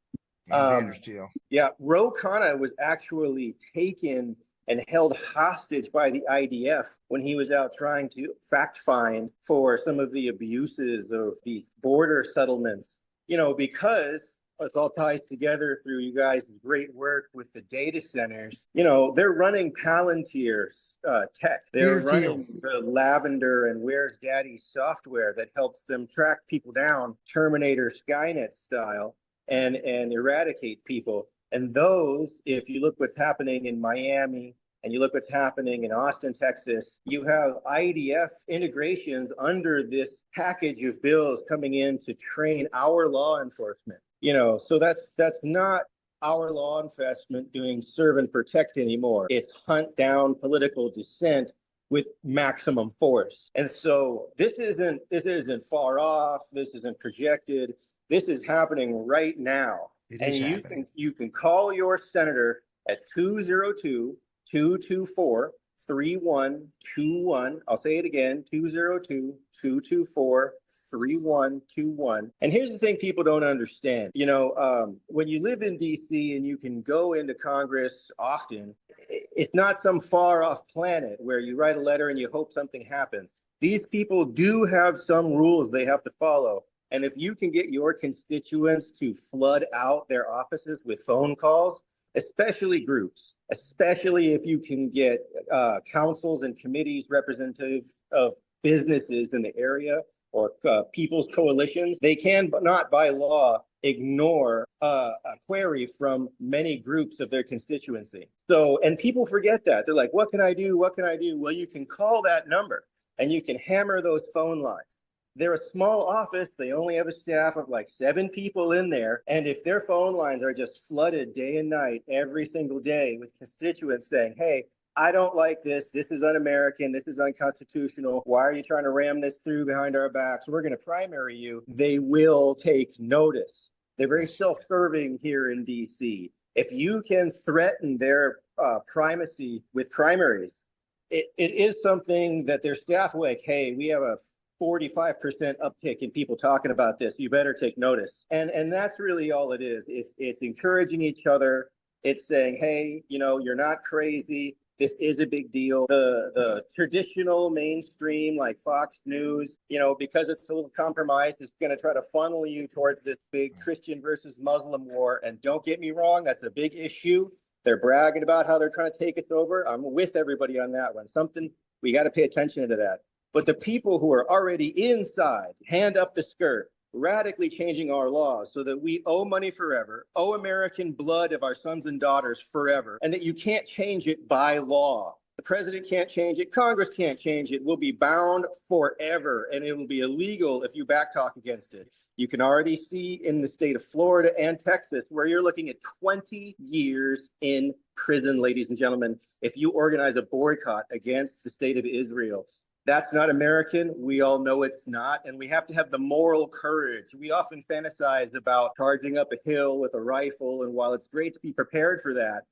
Speaker 1: Vandersteel.
Speaker 10: Yeah, Ro Khanna was actually taken and held hostage by the IDF when he was out trying to fact find for some of the abuses of these border settlements, you know, because it all ties together through you guys' great work with the data centers. You know, they're running Palantir tech. They're running the Lavender and Where's Daddy software that helps them track people down, Terminator Skynet style, and eradicate people. And those, if you look what's happening in Miami and you look what's happening in Austin, Texas, you have IDF integrations under this package of bills coming in to train our law enforcement. You know, so that's not our law enforcement doing serve and protect anymore. It's hunt down political dissent with maximum force. And so this isn't far off. This isn't projected. This is happening right now. You can call your senator at 202-224-3121. I'll say it again, 202-224-3121. And here's the thing people don't understand. You know, when you live in DC and you can go into Congress often, it's not some far off planet where you write a letter and you hope something happens. These people do have some rules they have to follow. And if you can get your constituents to flood out their offices with phone calls, especially groups, especially if you can get councils and committees representative of businesses in the area or people's coalitions, they can not by law ignore a query from many groups of their constituency. So, and people forget that. They're like, what can I do? What can I do? Well, you can call that number and you can hammer those phone lines. They're a small office. They only have a staff of like 7 people in there. And if their phone lines are just flooded day and night every single day with constituents saying, hey, I don't like this. This is un-American. This is unconstitutional. Why are you trying to ram this through behind our backs? We're going to primary you. They will take notice. They're very self-serving here in DC. If you can threaten their primacy with primaries, it is something that their staff will like, hey, we have a 45% uptick in people talking about this. You better take notice. And that's really all it is. It's encouraging each other. It's saying, hey, you know, you're not crazy. This is a big deal. The traditional mainstream like Fox News, you know, because it's a little compromised, it's going to try to funnel you towards this big Christian versus Muslim war. And don't get me wrong, that's a big issue. They're bragging about how they're trying to take us over. I'm with everybody on that one. We got to pay attention to that. But the people who are already inside, hand up the skirt, radically changing our laws so that we owe money forever, owe American blood of our sons and daughters forever, and that you can't change it by law. The president can't change it. Congress can't change it. We'll be bound forever, and it will be illegal if you backtalk against it. You can already see in the state of Florida and Texas where you're looking at 20 years in prison, ladies and gentlemen, if you organize a boycott against the state of Israel. That's not American. We all know it's not. And we have to have the moral courage. We often fantasize about charging up a hill with a rifle. And while it's great to be prepared for that,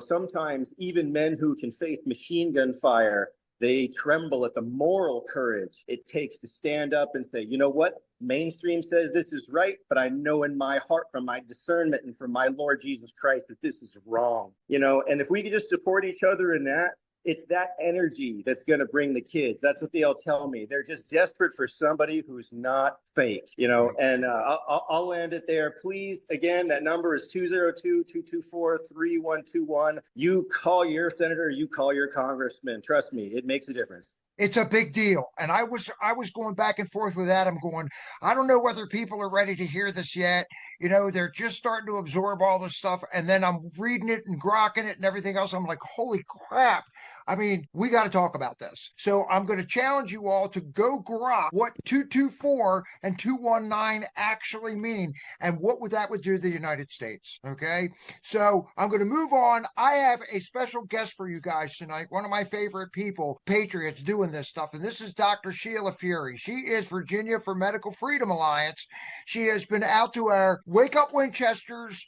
Speaker 10: sometimes even men who can face machine gun fire, they tremble at the moral courage it takes to stand up and say, you know what? Mainstream says this is right, but I know in my heart from my discernment and from my Lord Jesus Christ that this is wrong. And if we could just support each other in that, it's that energy that's going to bring the kids. That's what they all tell me. They're just desperate for somebody who's not fake, and I'll land it there. Please, again, that number is 202-224-3121. You call your senator, you call your congressman. Trust me, it makes a difference.
Speaker 1: It's a big deal. And I was going back and forth with Adam going, I don't know whether people are ready to hear this yet. They're just starting to absorb all this stuff. And then I'm reading it and grokking it and everything else. I'm like, holy crap. I mean, we got to talk about this. So I'm going to challenge you all to go grok what 224 and 219 actually mean and what that would do to the United States. Okay. So I'm going to move on. I have a special guest for you guys tonight. One of my favorite people, Patriots, doing this stuff. And this is Dr. Sheila Fury. She is Virginia for Medical Freedom Alliance. She has been out to our Wake Up Winchesters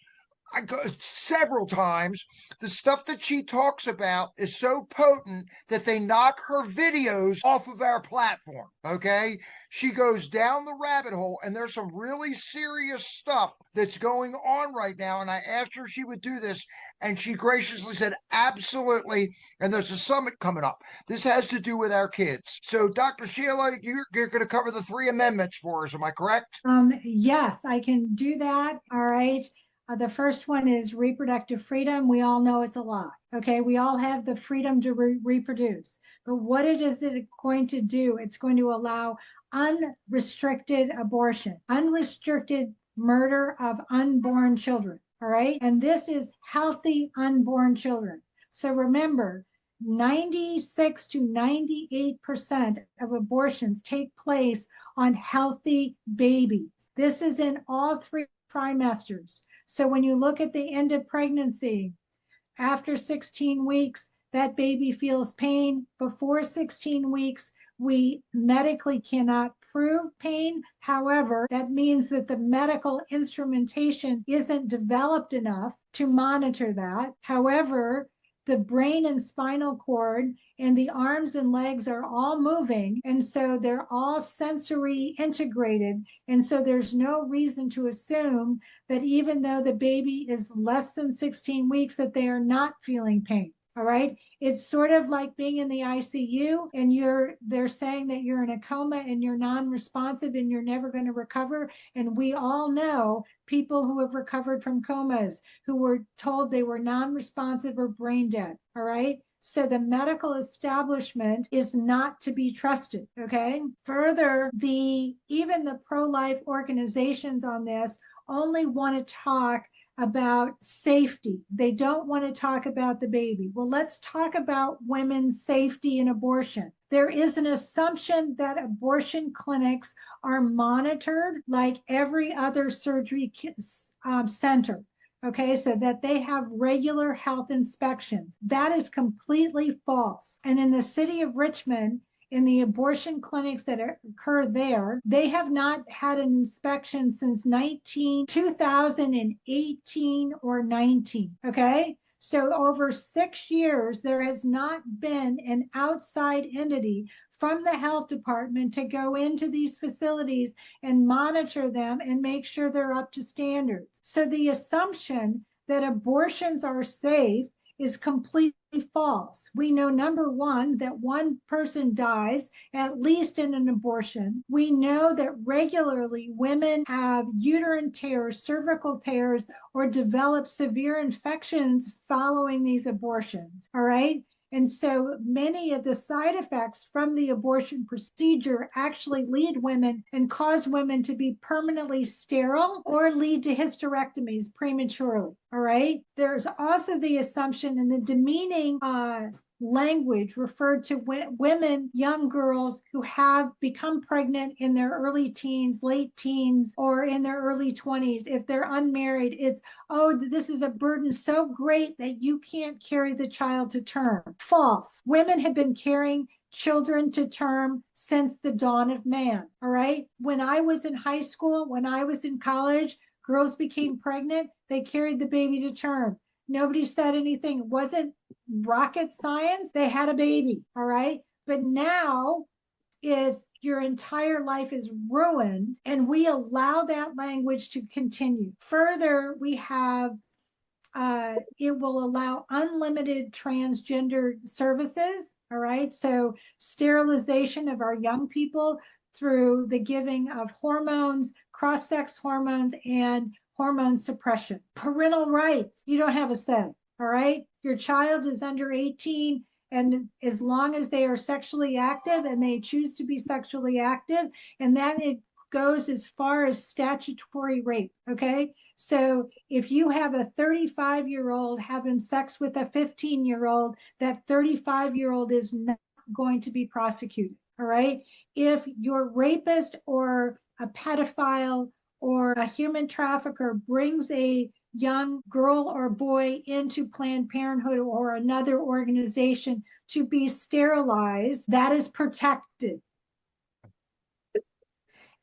Speaker 1: several times. The stuff that she talks about is so potent that they knock her videos off of our platform. Okay. She goes down the rabbit hole, and there's some really serious stuff that's going on right now. And I asked her if she would do this, and she graciously said, absolutely. And there's a summit coming up. This has to do with our kids. So, Dr. Sheila, you're going to cover the 3 amendments for us. Am I correct?
Speaker 11: Yes, I can do that. All right. The first one is reproductive freedom. We all know it's a lot. Okay, we all have the freedom to reproduce. But what is it going to do? It's going to allow unrestricted abortion, unrestricted murder of unborn children. All right. And this is healthy unborn children. So remember, 96 to 98% of abortions take place on healthy babies. This is in all 3 trimesters. So when you look at the end of pregnancy, after 16 weeks, that baby feels pain. Before 16 weeks, we medically cannot prove pain. However, that means that the medical instrumentation isn't developed enough to monitor that. However, the brain and spinal cord and the arms and legs are all moving. And so they're all sensory integrated. And so there's no reason to assume that even though the baby is less than 16 weeks, that they are not feeling pain. All right. It's sort of like being in the ICU and they're saying that you're in a coma and you're non-responsive and you're never going to recover. And we all know people who have recovered from comas who were told they were non-responsive or brain dead. All right. So the medical establishment is not to be trusted. Okay. Further, even the pro-life organizations on this only want to talk about safety. They don't want to talk about the baby. Well, let's talk about women's safety in abortion. There is an assumption that abortion clinics are monitored like every other surgery center. Okay, so that they have regular health inspections. That is completely false. And in the city of Richmond, in the abortion clinics that occur there, they have not had an inspection since 2018 or 19. Okay. So over 6 years, there has not been an outside entity from the health department to go into these facilities and monitor them and make sure they're up to standards. So the assumption that abortions are safe is completely false. We know, number one, that one person dies at least in an abortion. We know that regularly women have uterine tears, cervical tears, or develop severe infections following these abortions. All right. And so many of the side effects from the abortion procedure actually lead women and cause women to be permanently sterile or lead to hysterectomies prematurely. All right. There's also the assumption in the demeaning language referred to women, young girls who have become pregnant in their early teens, late teens, or in their early 20s. If they're unmarried, it's, oh, this is a burden so great that you can't carry the child to term. False. Women have been carrying children to term since the dawn of man. All right. When I was in high school, when I was in college, girls became pregnant, they carried the baby to term. Nobody said anything. It wasn't rocket science. They had a baby. All right. But now it's your entire life is ruined, and we allow that language to continue. Further, we have it will allow unlimited transgender services. All right. So sterilization of our young people through the giving of hormones, cross-sex hormones, and hormone suppression. Parental rights. You don't have a say. All right. Your child is under 18. And as long as they are sexually active and they choose to be sexually active, and then it goes as far as statutory rape. Okay. So if you have a 35-year-old having sex with a 15-year-old, that 35-year-old is not going to be prosecuted. All right. If your rapist or a pedophile or a human trafficker brings a young girl or boy into Planned Parenthood or another organization to be sterilized, that is protected.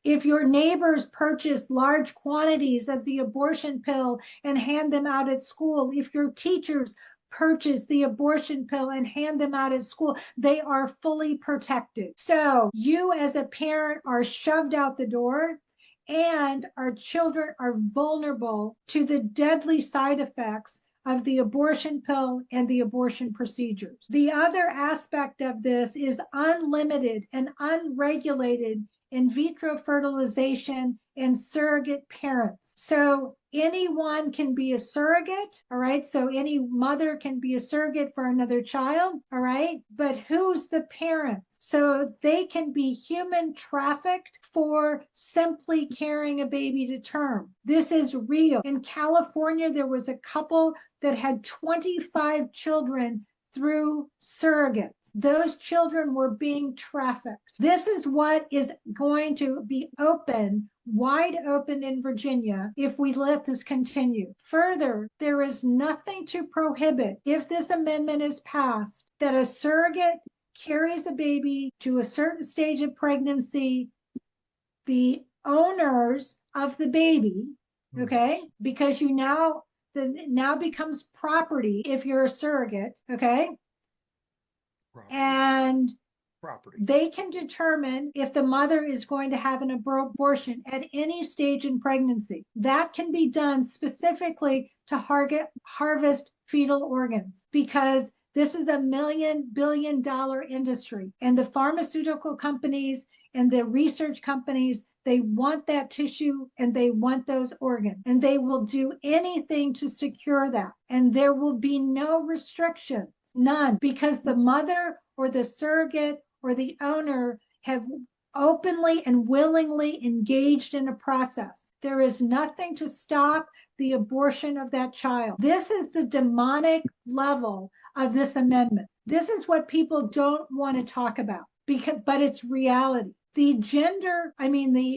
Speaker 11: If your neighbors purchase large quantities of the abortion pill and hand them out at school, if your teachers purchase the abortion pill and hand them out at school, they are fully protected. So you as a parent are shoved out the door, and our children are vulnerable to the deadly side effects of the abortion pill and the abortion procedures. The other aspect of this is unlimited and unregulated in vitro fertilization and surrogate parents. So anyone can be a surrogate, all right? So any mother can be a surrogate for another child, all right? But who's the parents? So they can be human trafficked for simply carrying a baby to term. This is real. In California, there was a couple that had 25 children through surrogates. Those children were being trafficked. This is what is going to be open, wide open in Virginia if we let this continue. Further, there is nothing to prohibit, if this amendment is passed, that a surrogate carries a baby to a certain stage of pregnancy, the owners of the baby, okay, because you now becomes property if you're a surrogate, okay?
Speaker 1: Property.
Speaker 11: And
Speaker 1: Property.
Speaker 11: they can determine if the mother is going to have an abortion at any stage in pregnancy. That can be done specifically to harvest fetal organs, because this is a multi-billion-dollar industry, and the pharmaceutical companies and the research companies, they want that tissue and they want those organs, and they will do anything to secure that. And there will be no restrictions, none, because the mother or the surrogate or the owner have openly and willingly engaged in a process. There is nothing to stop the abortion of that child. This is the demonic level of this amendment. This is what people don't want to talk about, but it's reality. The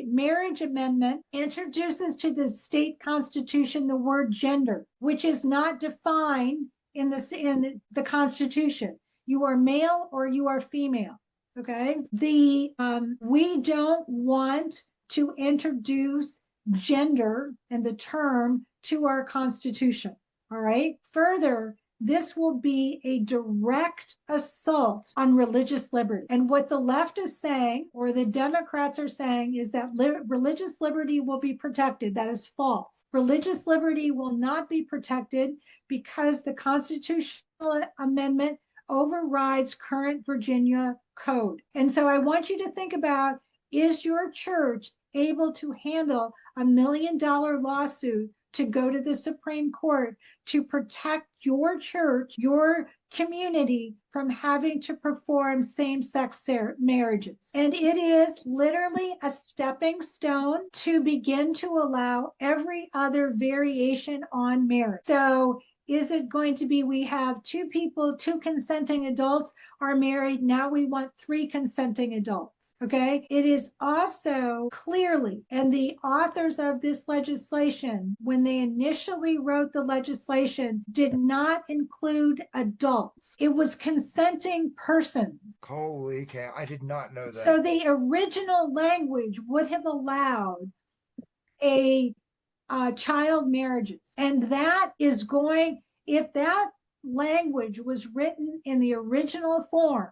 Speaker 11: marriage amendment introduces to the state constitution the word gender, which is not defined in the Constitution. You are male or you are female. Okay. We don't want to introduce gender and the term to our Constitution. All right. Further, this will be a direct assault on religious liberty. And what the left is saying, or the Democrats are saying, is that religious liberty will be protected. That is false. Religious liberty will not be protected because the constitutional amendment overrides current Virginia code. And so I want you to think about, is your church able to handle $1 million lawsuit to go to the Supreme Court to protect your church, your community, from having to perform same-sex marriages? And it is literally a stepping stone to begin to allow every other variation on marriage. So Is it going to be we have two people, two consenting adults are married, now we want three consenting adults? Okay. It is also clearly, and the authors of this legislation, when they initially wrote the legislation, did not include adults. It was consenting persons.
Speaker 1: Holy cow, I did not know that.
Speaker 11: So the original language would have allowed a child marriages. And that is going, if that language was written in the original form,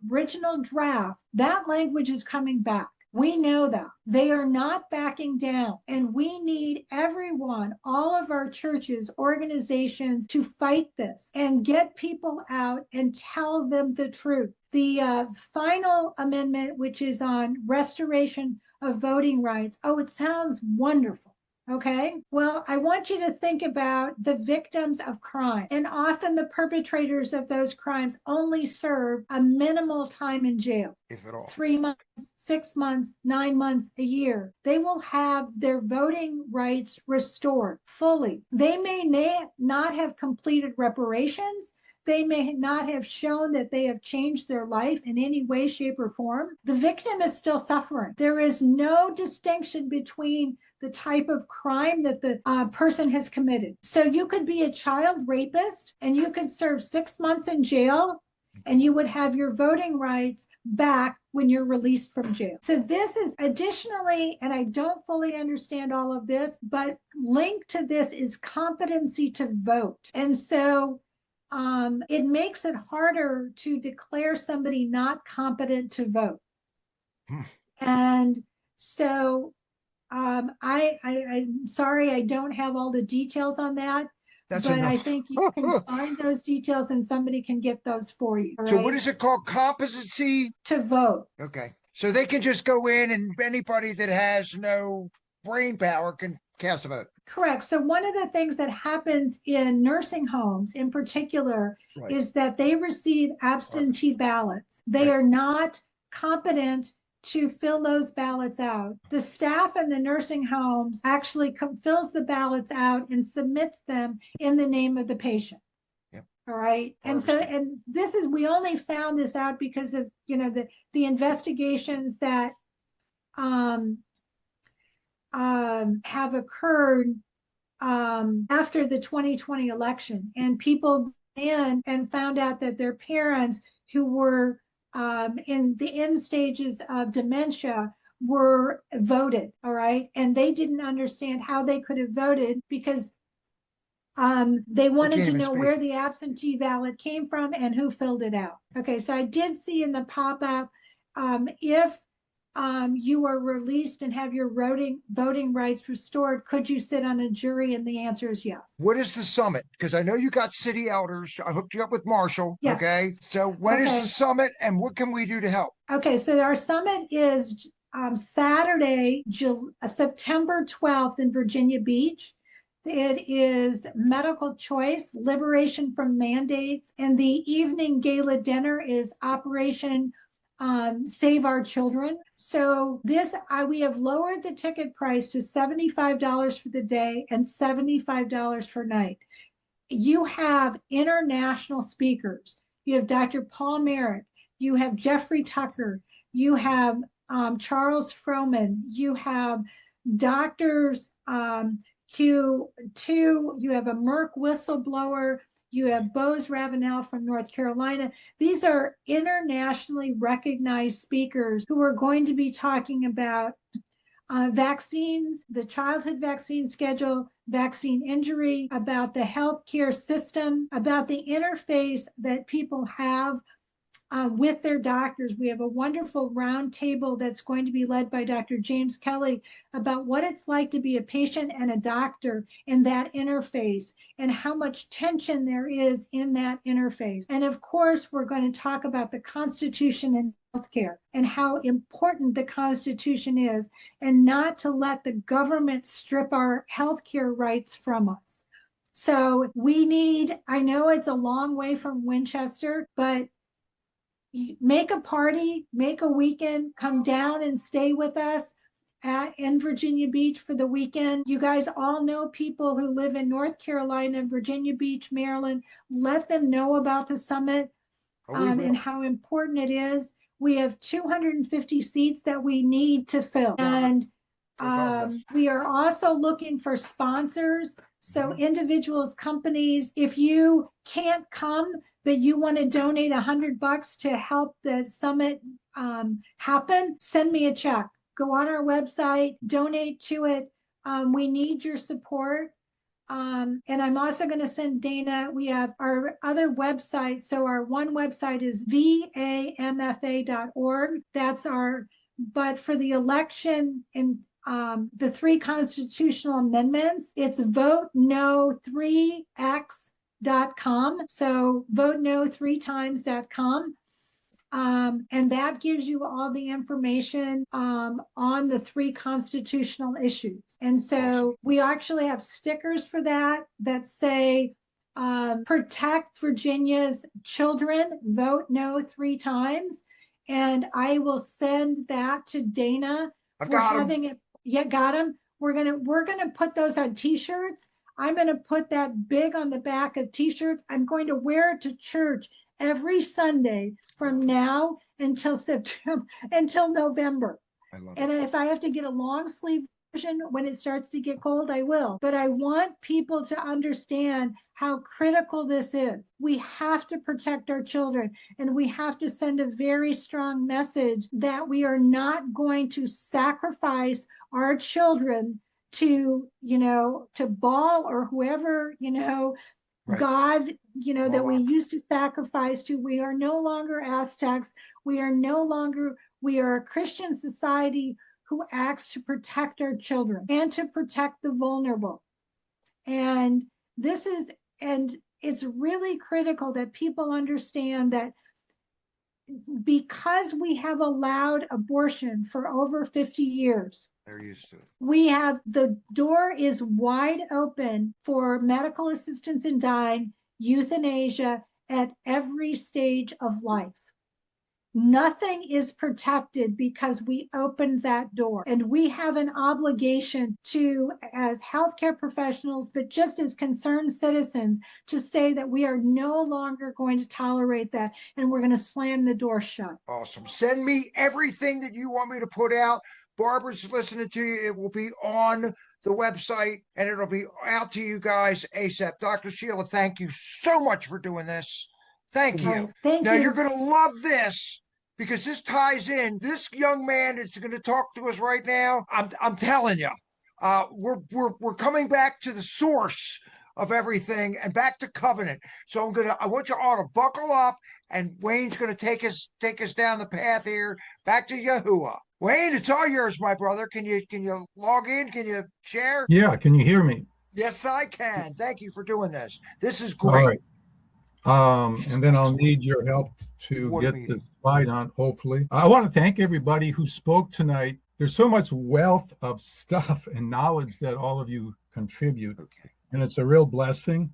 Speaker 11: original draft, that language is coming back. We know that. They are not backing down. And we need everyone, all of our churches, organizations, to fight this and get people out and tell them the truth. The final amendment, which is on restoration of voting rights, oh, it sounds wonderful. Okay, well, I want you to think about the victims of crime. And often the perpetrators of those crimes only serve a minimal time in jail.
Speaker 1: If at all.
Speaker 11: 3 months, 6 months, 9 months, a year. They will have their voting rights restored fully. They may not have completed reparations. They may not have shown that they have changed their life in any way, shape, or form. The victim is still suffering. There is no distinction between the type of crime that the person has committed. So you could be a child rapist and you could serve 6 months in jail and you would have your voting rights back when you're released from jail. So this is additionally, and I don't fully understand all of this, but linked to this is competency to vote. And so it makes it harder to declare somebody not competent to vote. And so I'm sorry, I don't have all the details on that. But enough. I think you can find those details and somebody can get those for you.
Speaker 1: So what is it called? Competency
Speaker 11: to vote.
Speaker 1: Okay. So they can just go in and anybody that has no brain power can cast a vote.
Speaker 11: Correct. So one of the things that happens in nursing homes in particular is that they receive absentee ballots. They are not competent to fill those ballots out. The staff in the nursing homes actually fills the ballots out and submits them in the name of the patient.
Speaker 1: Yep.
Speaker 11: All right. And so, and this is, we only found this out because of, you know, the investigations that have occurred after the 2020 election, and people in and found out that their parents who were in the end stages of dementia were voted. All right. And they didn't understand how they could have voted because they wanted to know where the absentee ballot came from and who filled it out. Okay. So I did see in the pop-up, if you are released and have your voting rights restored, could you sit on a jury? And the answer is yes.
Speaker 1: What is the summit? Because I know you got city elders. I hooked you up with Marshall. Yes. Okay. So when is the summit and what can we do to help?
Speaker 11: Okay. So our summit is Saturday, September 12th in Virginia Beach. It is medical choice, liberation from mandates. And the evening gala dinner is Operation Save Our Children. So this, we have lowered the ticket price to $75 for the day and $75 for night. You have international speakers. You have Dr. Paul Merritt. You have Jeffrey Tucker. You have Charles Froman. You have doctors Q2. You have a Merck whistleblower. You have Bose Ravenel from North Carolina. These are internationally recognized speakers who are going to be talking about vaccines, the childhood vaccine schedule, vaccine injury, about the healthcare system, about the interface that people have with their doctors. We have a wonderful roundtable that's going to be led by Dr. James Kelly about what it's like to be a patient and a doctor in that interface and how much tension there is in that interface. And of course, we're going to talk about the Constitution and healthcare and how important the Constitution is, and not to let the government strip our healthcare rights from us. So we need, I know it's a long way from Winchester, but make a party, make a weekend, come down and stay with us. in Virginia Beach for the weekend. You guys all know people who live in North Carolina, Virginia Beach, Maryland. Let them know about the summit and how important it is. We have 250 seats that we need to fill. And we are also looking for sponsors. So individuals, companies, if you can't come, but you want to donate $100 to help the summit happen, send me a check. Go on our website, donate to it. We need your support. And I'm also going to send Dana, we have our other website. So our one website is vamfa.org. That's our, but for the election and the 3 constitutional amendments, it's voteno3x.com. So voteno3times.com. And that gives you all the information on the 3 constitutional issues. And so we actually have stickers for that say, protect Virginia's children, vote no 3 times. And I will send that to Dana. We're having it. Yeah, got them. We're gonna put those on t-shirts. I'm gonna put that big on the back of t-shirts. I'm going to wear it to church every Sunday from now until September, until November. And if I have to get a long sleeve version when it starts to get cold, I will. But I want people to understand how critical this is. We have to protect our children, and we have to send a very strong message that we are not going to sacrifice our children to, to Baal or whoever, God, that we used to sacrifice to. We are no longer Aztecs. We are a Christian society who acts to protect our children and to protect the vulnerable. And it's really critical that people understand that because we have allowed abortion for over 50 years,
Speaker 1: they're used to it.
Speaker 11: The door is wide open for medical assistance in dying, euthanasia at every stage of life. Nothing is protected because we opened that door. And we have an obligation to, as healthcare professionals, but just as concerned citizens, to say that we are no longer going to tolerate that, and we're going to slam the door shut.
Speaker 1: Awesome. Send me everything that you want me to put out. Barbara's listening to you. It will be on the website, and it'll be out to you guys ASAP. Dr. Sheila, thank you so much for doing this. Thank you.
Speaker 11: Thank
Speaker 1: you.
Speaker 11: Now
Speaker 1: You're going to love this, because this ties in. This young man that's going to talk to us right now, I'm telling you, we're coming back to the source of everything and back to covenant. So I want you all to buckle up, and Wayne's going to take us down the path here back to Yahuwah. Wayne, it's all yours, my brother. Can you log in? Can you share?
Speaker 12: Yeah, can you hear me?
Speaker 1: Yes, I can. Thank you for doing this. This is great.
Speaker 12: All right. And then I'll need your help to get this slide on, hopefully. I want to thank everybody who spoke tonight. There's so much wealth of stuff and knowledge that all of you contribute.
Speaker 1: Okay.
Speaker 12: And it's a real blessing.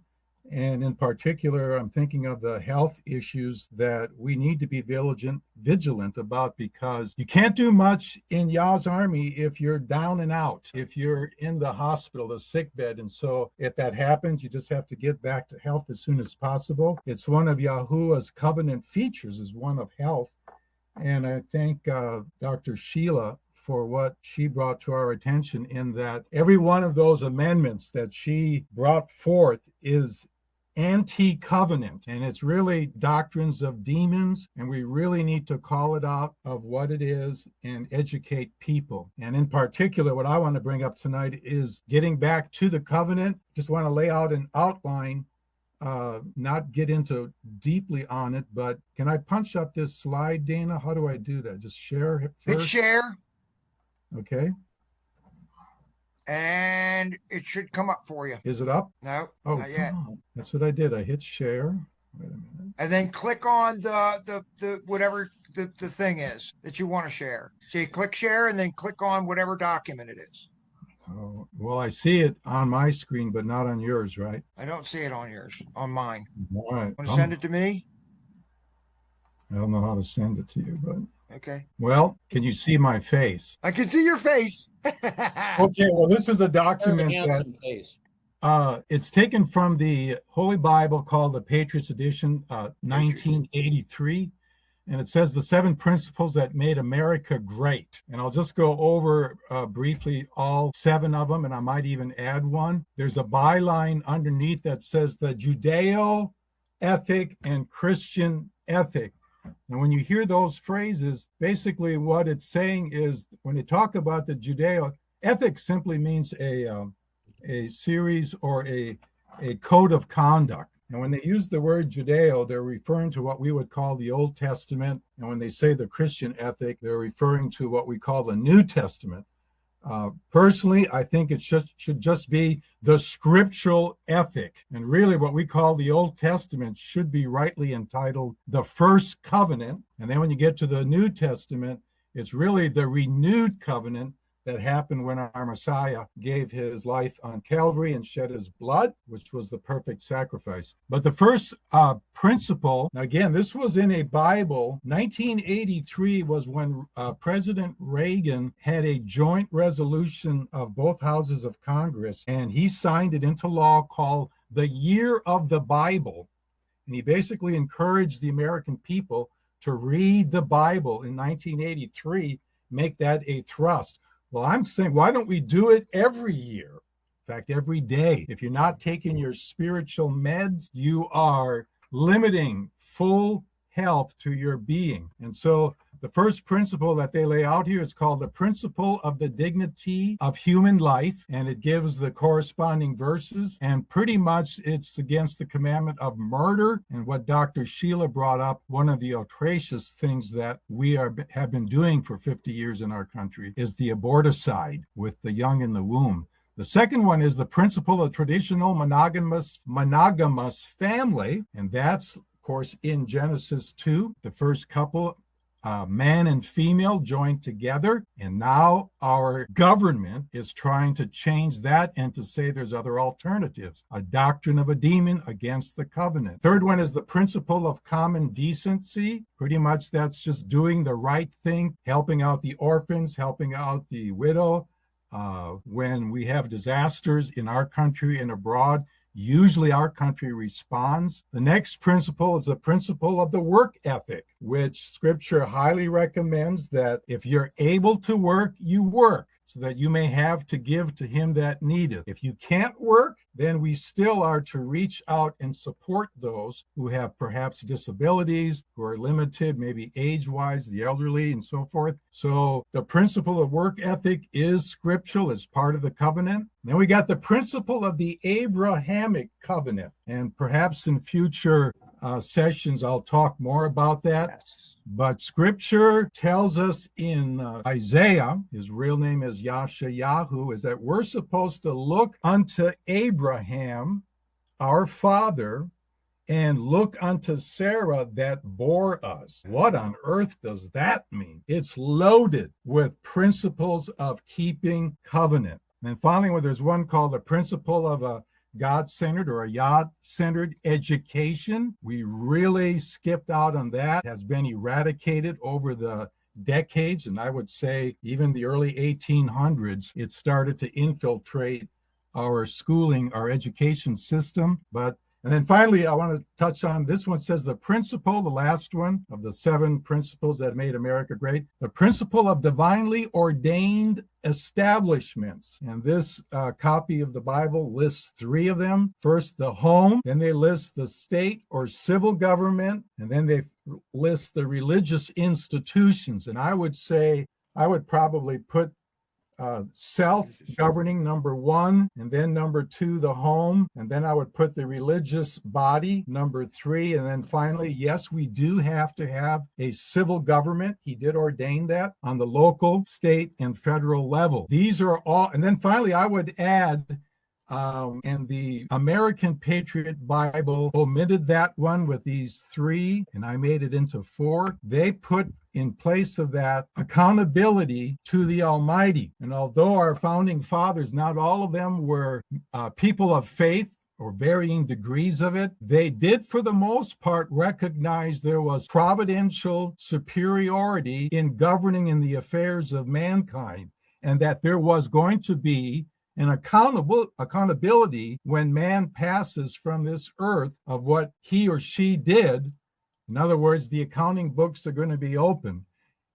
Speaker 12: And in particular, I'm thinking of the health issues that we need to be vigilant about, because you can't do much in Yah's army if you're down and out, if you're in the hospital, the sick bed. And so if that happens, you just have to get back to health as soon as possible. It's one of Yahuwah's covenant features, is one of health. And I thank Dr. Sheila for what she brought to our attention, in that every one of those amendments that she brought forth is anti-covenant, and it's really doctrines of demons, and we really need to call it out of what it is and educate people. And in particular, what I want to bring up tonight is getting back to the covenant. Just want to lay out an outline, not get into deeply on it, but can I punch up this slide, Dana? How do I do that? Just share it first?
Speaker 1: Hit share.
Speaker 12: Okay.
Speaker 1: And it should come up for you.
Speaker 12: Is it up?
Speaker 1: No,
Speaker 12: oh,
Speaker 1: not yet.
Speaker 12: That's what I did. I hit share. Wait a minute.
Speaker 1: And then click on the whatever the thing is that you want to share. So you click share, and then click on whatever document it is.
Speaker 12: Oh, well, I see it on my screen, but not on yours, right?
Speaker 1: I don't see it on yours, on mine.
Speaker 12: All right.
Speaker 1: Want to send it to me?
Speaker 12: I don't know how to send it to you, but
Speaker 1: Okay.
Speaker 12: Well, can you see my face?
Speaker 1: I can see your face.
Speaker 12: Okay, well, this is a
Speaker 5: Very
Speaker 12: document that
Speaker 5: handsome face.
Speaker 12: it's taken from the Holy Bible called the Patriots edition, 1983. And it says the 7 principles that made America great. And I'll just go over briefly all 7 of them, and I might even add one. There's a byline underneath that says the Judeo ethic and Christian ethic. And when you hear those phrases, basically what it's saying is when they talk about the Judeo ethic, simply means a series or a code of conduct. And when they use the word Judeo, they're referring to what we would call the Old Testament. And when they say the Christian ethic, they're referring to what we call the New Testament. Personally, I think it should just be the scriptural ethic. And really what we call the Old Testament should be rightly entitled the First Covenant. And then when you get to the New Testament, it's really the renewed covenant that happened when our Messiah gave his life on Calvary and shed his blood, which was the perfect sacrifice. But the first principle, again, this was in a Bible. 1983 was when President Reagan had a joint resolution of both houses of Congress, and he signed it into law called the Year of the Bible. And he basically encouraged the American people to read the Bible in 1983, make that a thrust. Well, I'm saying, why don't we do it every year? In fact, every day. If you're not taking your spiritual meds, you are limiting full health to your being. And so the first principle that they lay out here is called the principle of the dignity of human life. And it gives the corresponding verses. And pretty much it's against the commandment of murder. And what Dr. Sheila brought up, one of the atrocious things that we have been doing for 50 years in our country is the aborticide with the young in the womb. The second one is the principle of traditional monogamous family. And that's, of course, in Genesis 2, the first couple, man and female joined together. And now our government is trying to change that and to say there's other alternatives. A doctrine of a demon against the covenant. Third one is the principle of common decency. Pretty much that's just doing the right thing, helping out the orphans, helping out the widow. When we have disasters in our country and abroad, usually our country responds. The next principle is the principle of the work ethic, which scripture highly recommends that if you're able to work, you work, so that you may have to give to him that needeth. If you can't work, then we still are to reach out and support those who have perhaps disabilities, who are limited, maybe age-wise, the elderly, and so forth. So the principle of work ethic is scriptural, as part of the covenant. Then we got the principle of the Abrahamic covenant, and perhaps in future sessions I'll talk more about that. But scripture tells us in Isaiah, his real name is Yashayahu, is that we're supposed to look unto Abraham, our father, and look unto Sarah that bore us. What on earth does that mean? It's loaded with principles of keeping covenant. And finally, there's one called the principle of a God-centered or a Yod-centered education. We really skipped out on that. It has been eradicated over the decades, and I would say even the early 1800s, it started to infiltrate our schooling, our education system. And then finally, I want to touch on this one. Says the principle, the last one of the 7 principles that made America great, the principle of divinely ordained establishments. And this copy of the Bible lists 3 of them. First, the home, then they list the state or civil government, and then they list the religious institutions. And I would say, I would probably put self-governing number 1, and then number 2, the home, and then I would put the religious body number 3, and then finally, yes, we do have to have a civil government. He did ordain that on the local, state, and federal level. These are all, and then finally, I would add, and the American Patriot Bible omitted that one with these 3, and I made it into 4. They put in place of that accountability to the Almighty. And although our founding fathers, not all of them were people of faith or varying degrees of it, they did for the most part recognize there was providential superiority in governing in the affairs of mankind, and that there was going to be an accountability when man passes from this earth of what he or she did. In other words, the accounting books are going to be open.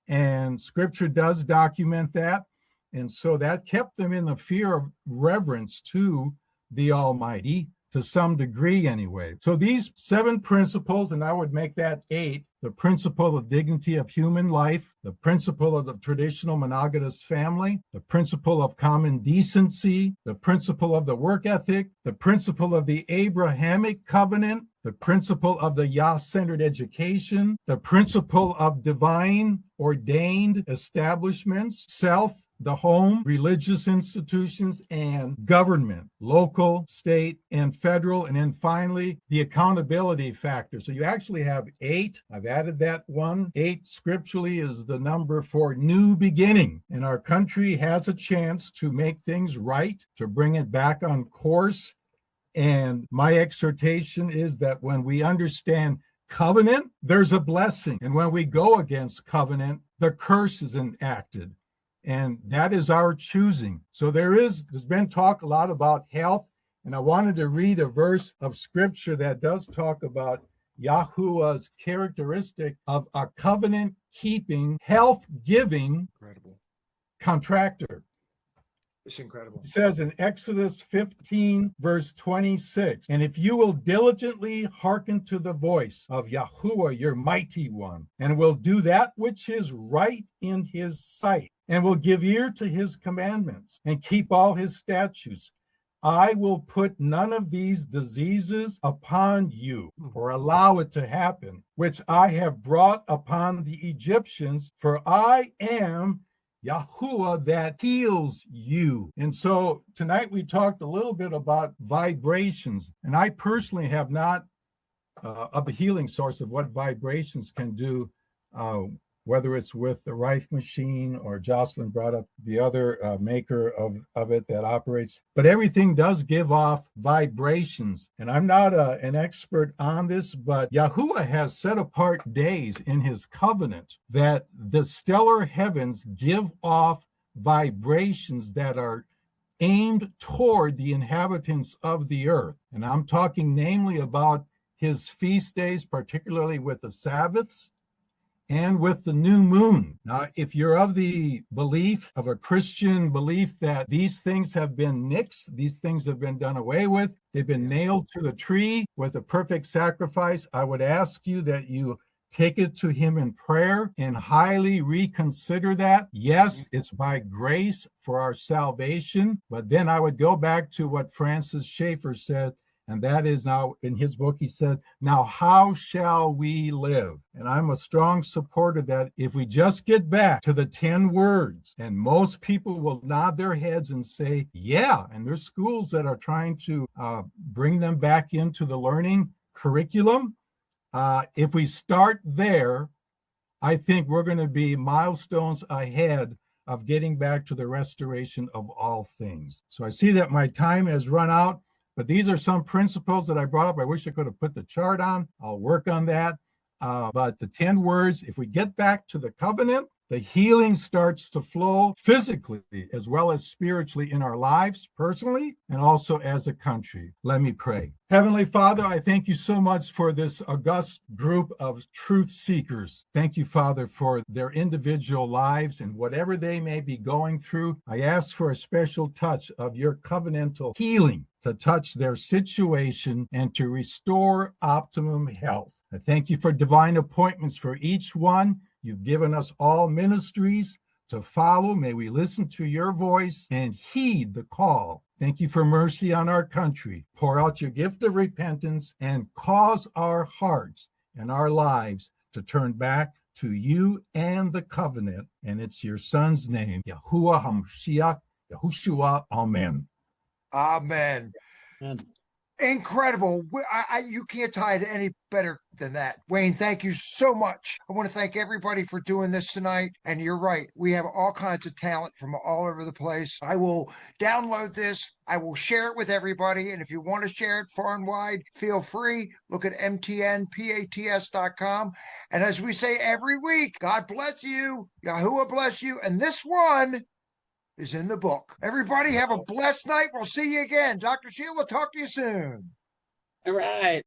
Speaker 12: And scripture does document that. And so that kept them in the fear of reverence to the Almighty, to some degree anyway. So these 7 principles, and I would make that 8, the principle of dignity of human life, the principle of the traditional monogamous family, the principle of common decency, the principle of the work ethic, the principle of the Abrahamic covenant, the principle of the Yah-centered education, the principle of divine ordained establishments, self, the home, religious institutions, and government, local, state, and federal, and then finally, the accountability factor. So you actually have 8. I've added that one. 8 scripturally is the number for new beginning. And our country has a chance to make things right, to bring it back on course. And my exhortation is that when we understand covenant, there's a blessing. And when we go against covenant, the curse is enacted. And that is our choosing. So there's been talk a lot about health. And I wanted to read a verse of scripture that does talk about Yahuwah's characteristic of a covenant-keeping, health-giving contractor.
Speaker 1: It's incredible.
Speaker 12: It says in Exodus 15, verse 26, and if you will diligently hearken to the voice of Yahuwah, your mighty one, and will do that which is right in his sight, and will give ear to his commandments, and keep all his statutes, I will put none of these diseases upon you, or allow it to happen, which I have brought upon the Egyptians, for I am Yahuwah that heals you. And so tonight we talked a little bit about vibrations, and I personally have not of a healing source of what vibrations can do, whether it's with the Rife machine or Jocelyn brought up the other maker of it that operates. But everything does give off vibrations. And I'm not an expert on this, but Yahuwah has set apart days in his covenant that the stellar heavens give off vibrations that are aimed toward the inhabitants of the earth. And I'm talking namely about his feast days, particularly with the Sabbaths, and with the new moon. Now, if you're of the belief of a Christian belief that these things have been nixed, these things have been done away with, they've been nailed to the tree with a perfect sacrifice, I would ask you that you take it to him in prayer and highly reconsider that. Yes, it's by grace for our salvation, but then I would go back to what Francis Schaeffer said, and that is now in his book, he said, now how shall we live? And I'm a strong supporter that if we just get back to the 10 words, and most people will nod their heads and say, yeah, and there's schools that are trying to bring them back into the learning curriculum. If we start there, I think we're going to be milestones ahead of getting back to the restoration of all things. So I see that my time has run out. But these are some principles that I brought up. I wish I could have put the chart on. I'll work on that. But the 10 words, if we get back to the covenant, the healing starts to flow physically as well as spiritually in our lives, personally, and also as a country. Let me pray. Heavenly Father, I thank you so much for this august group of truth seekers. Thank you, Father, for their individual lives and whatever they may be going through. I ask for a special touch of your covenantal healing to touch their situation and to restore optimum health. I thank you for divine appointments for each one. You've given us all ministries to follow. May we listen to your voice and heed the call. Thank you for mercy on our country. Pour out your gift of repentance and cause our hearts and our lives to turn back to you and the covenant. And it's your son's name, Yahuwah HaMashiach, Yahushua. Amen.
Speaker 1: Amen.
Speaker 5: And
Speaker 1: Incredible. You can't tie it any better than that. Wayne, thank you so much. I want to thank everybody for doing this tonight. And you're right. We have all kinds of talent from all over the place. I will download this. I will share it with everybody. And if you want to share it far and wide, feel free. Look at mtnpats.com. And as we say every week, God bless you. Yahuwah bless you. And this one is in the book. Everybody have a blessed night. We'll see you again. Dr. Sheila, talk to you soon.
Speaker 9: All right.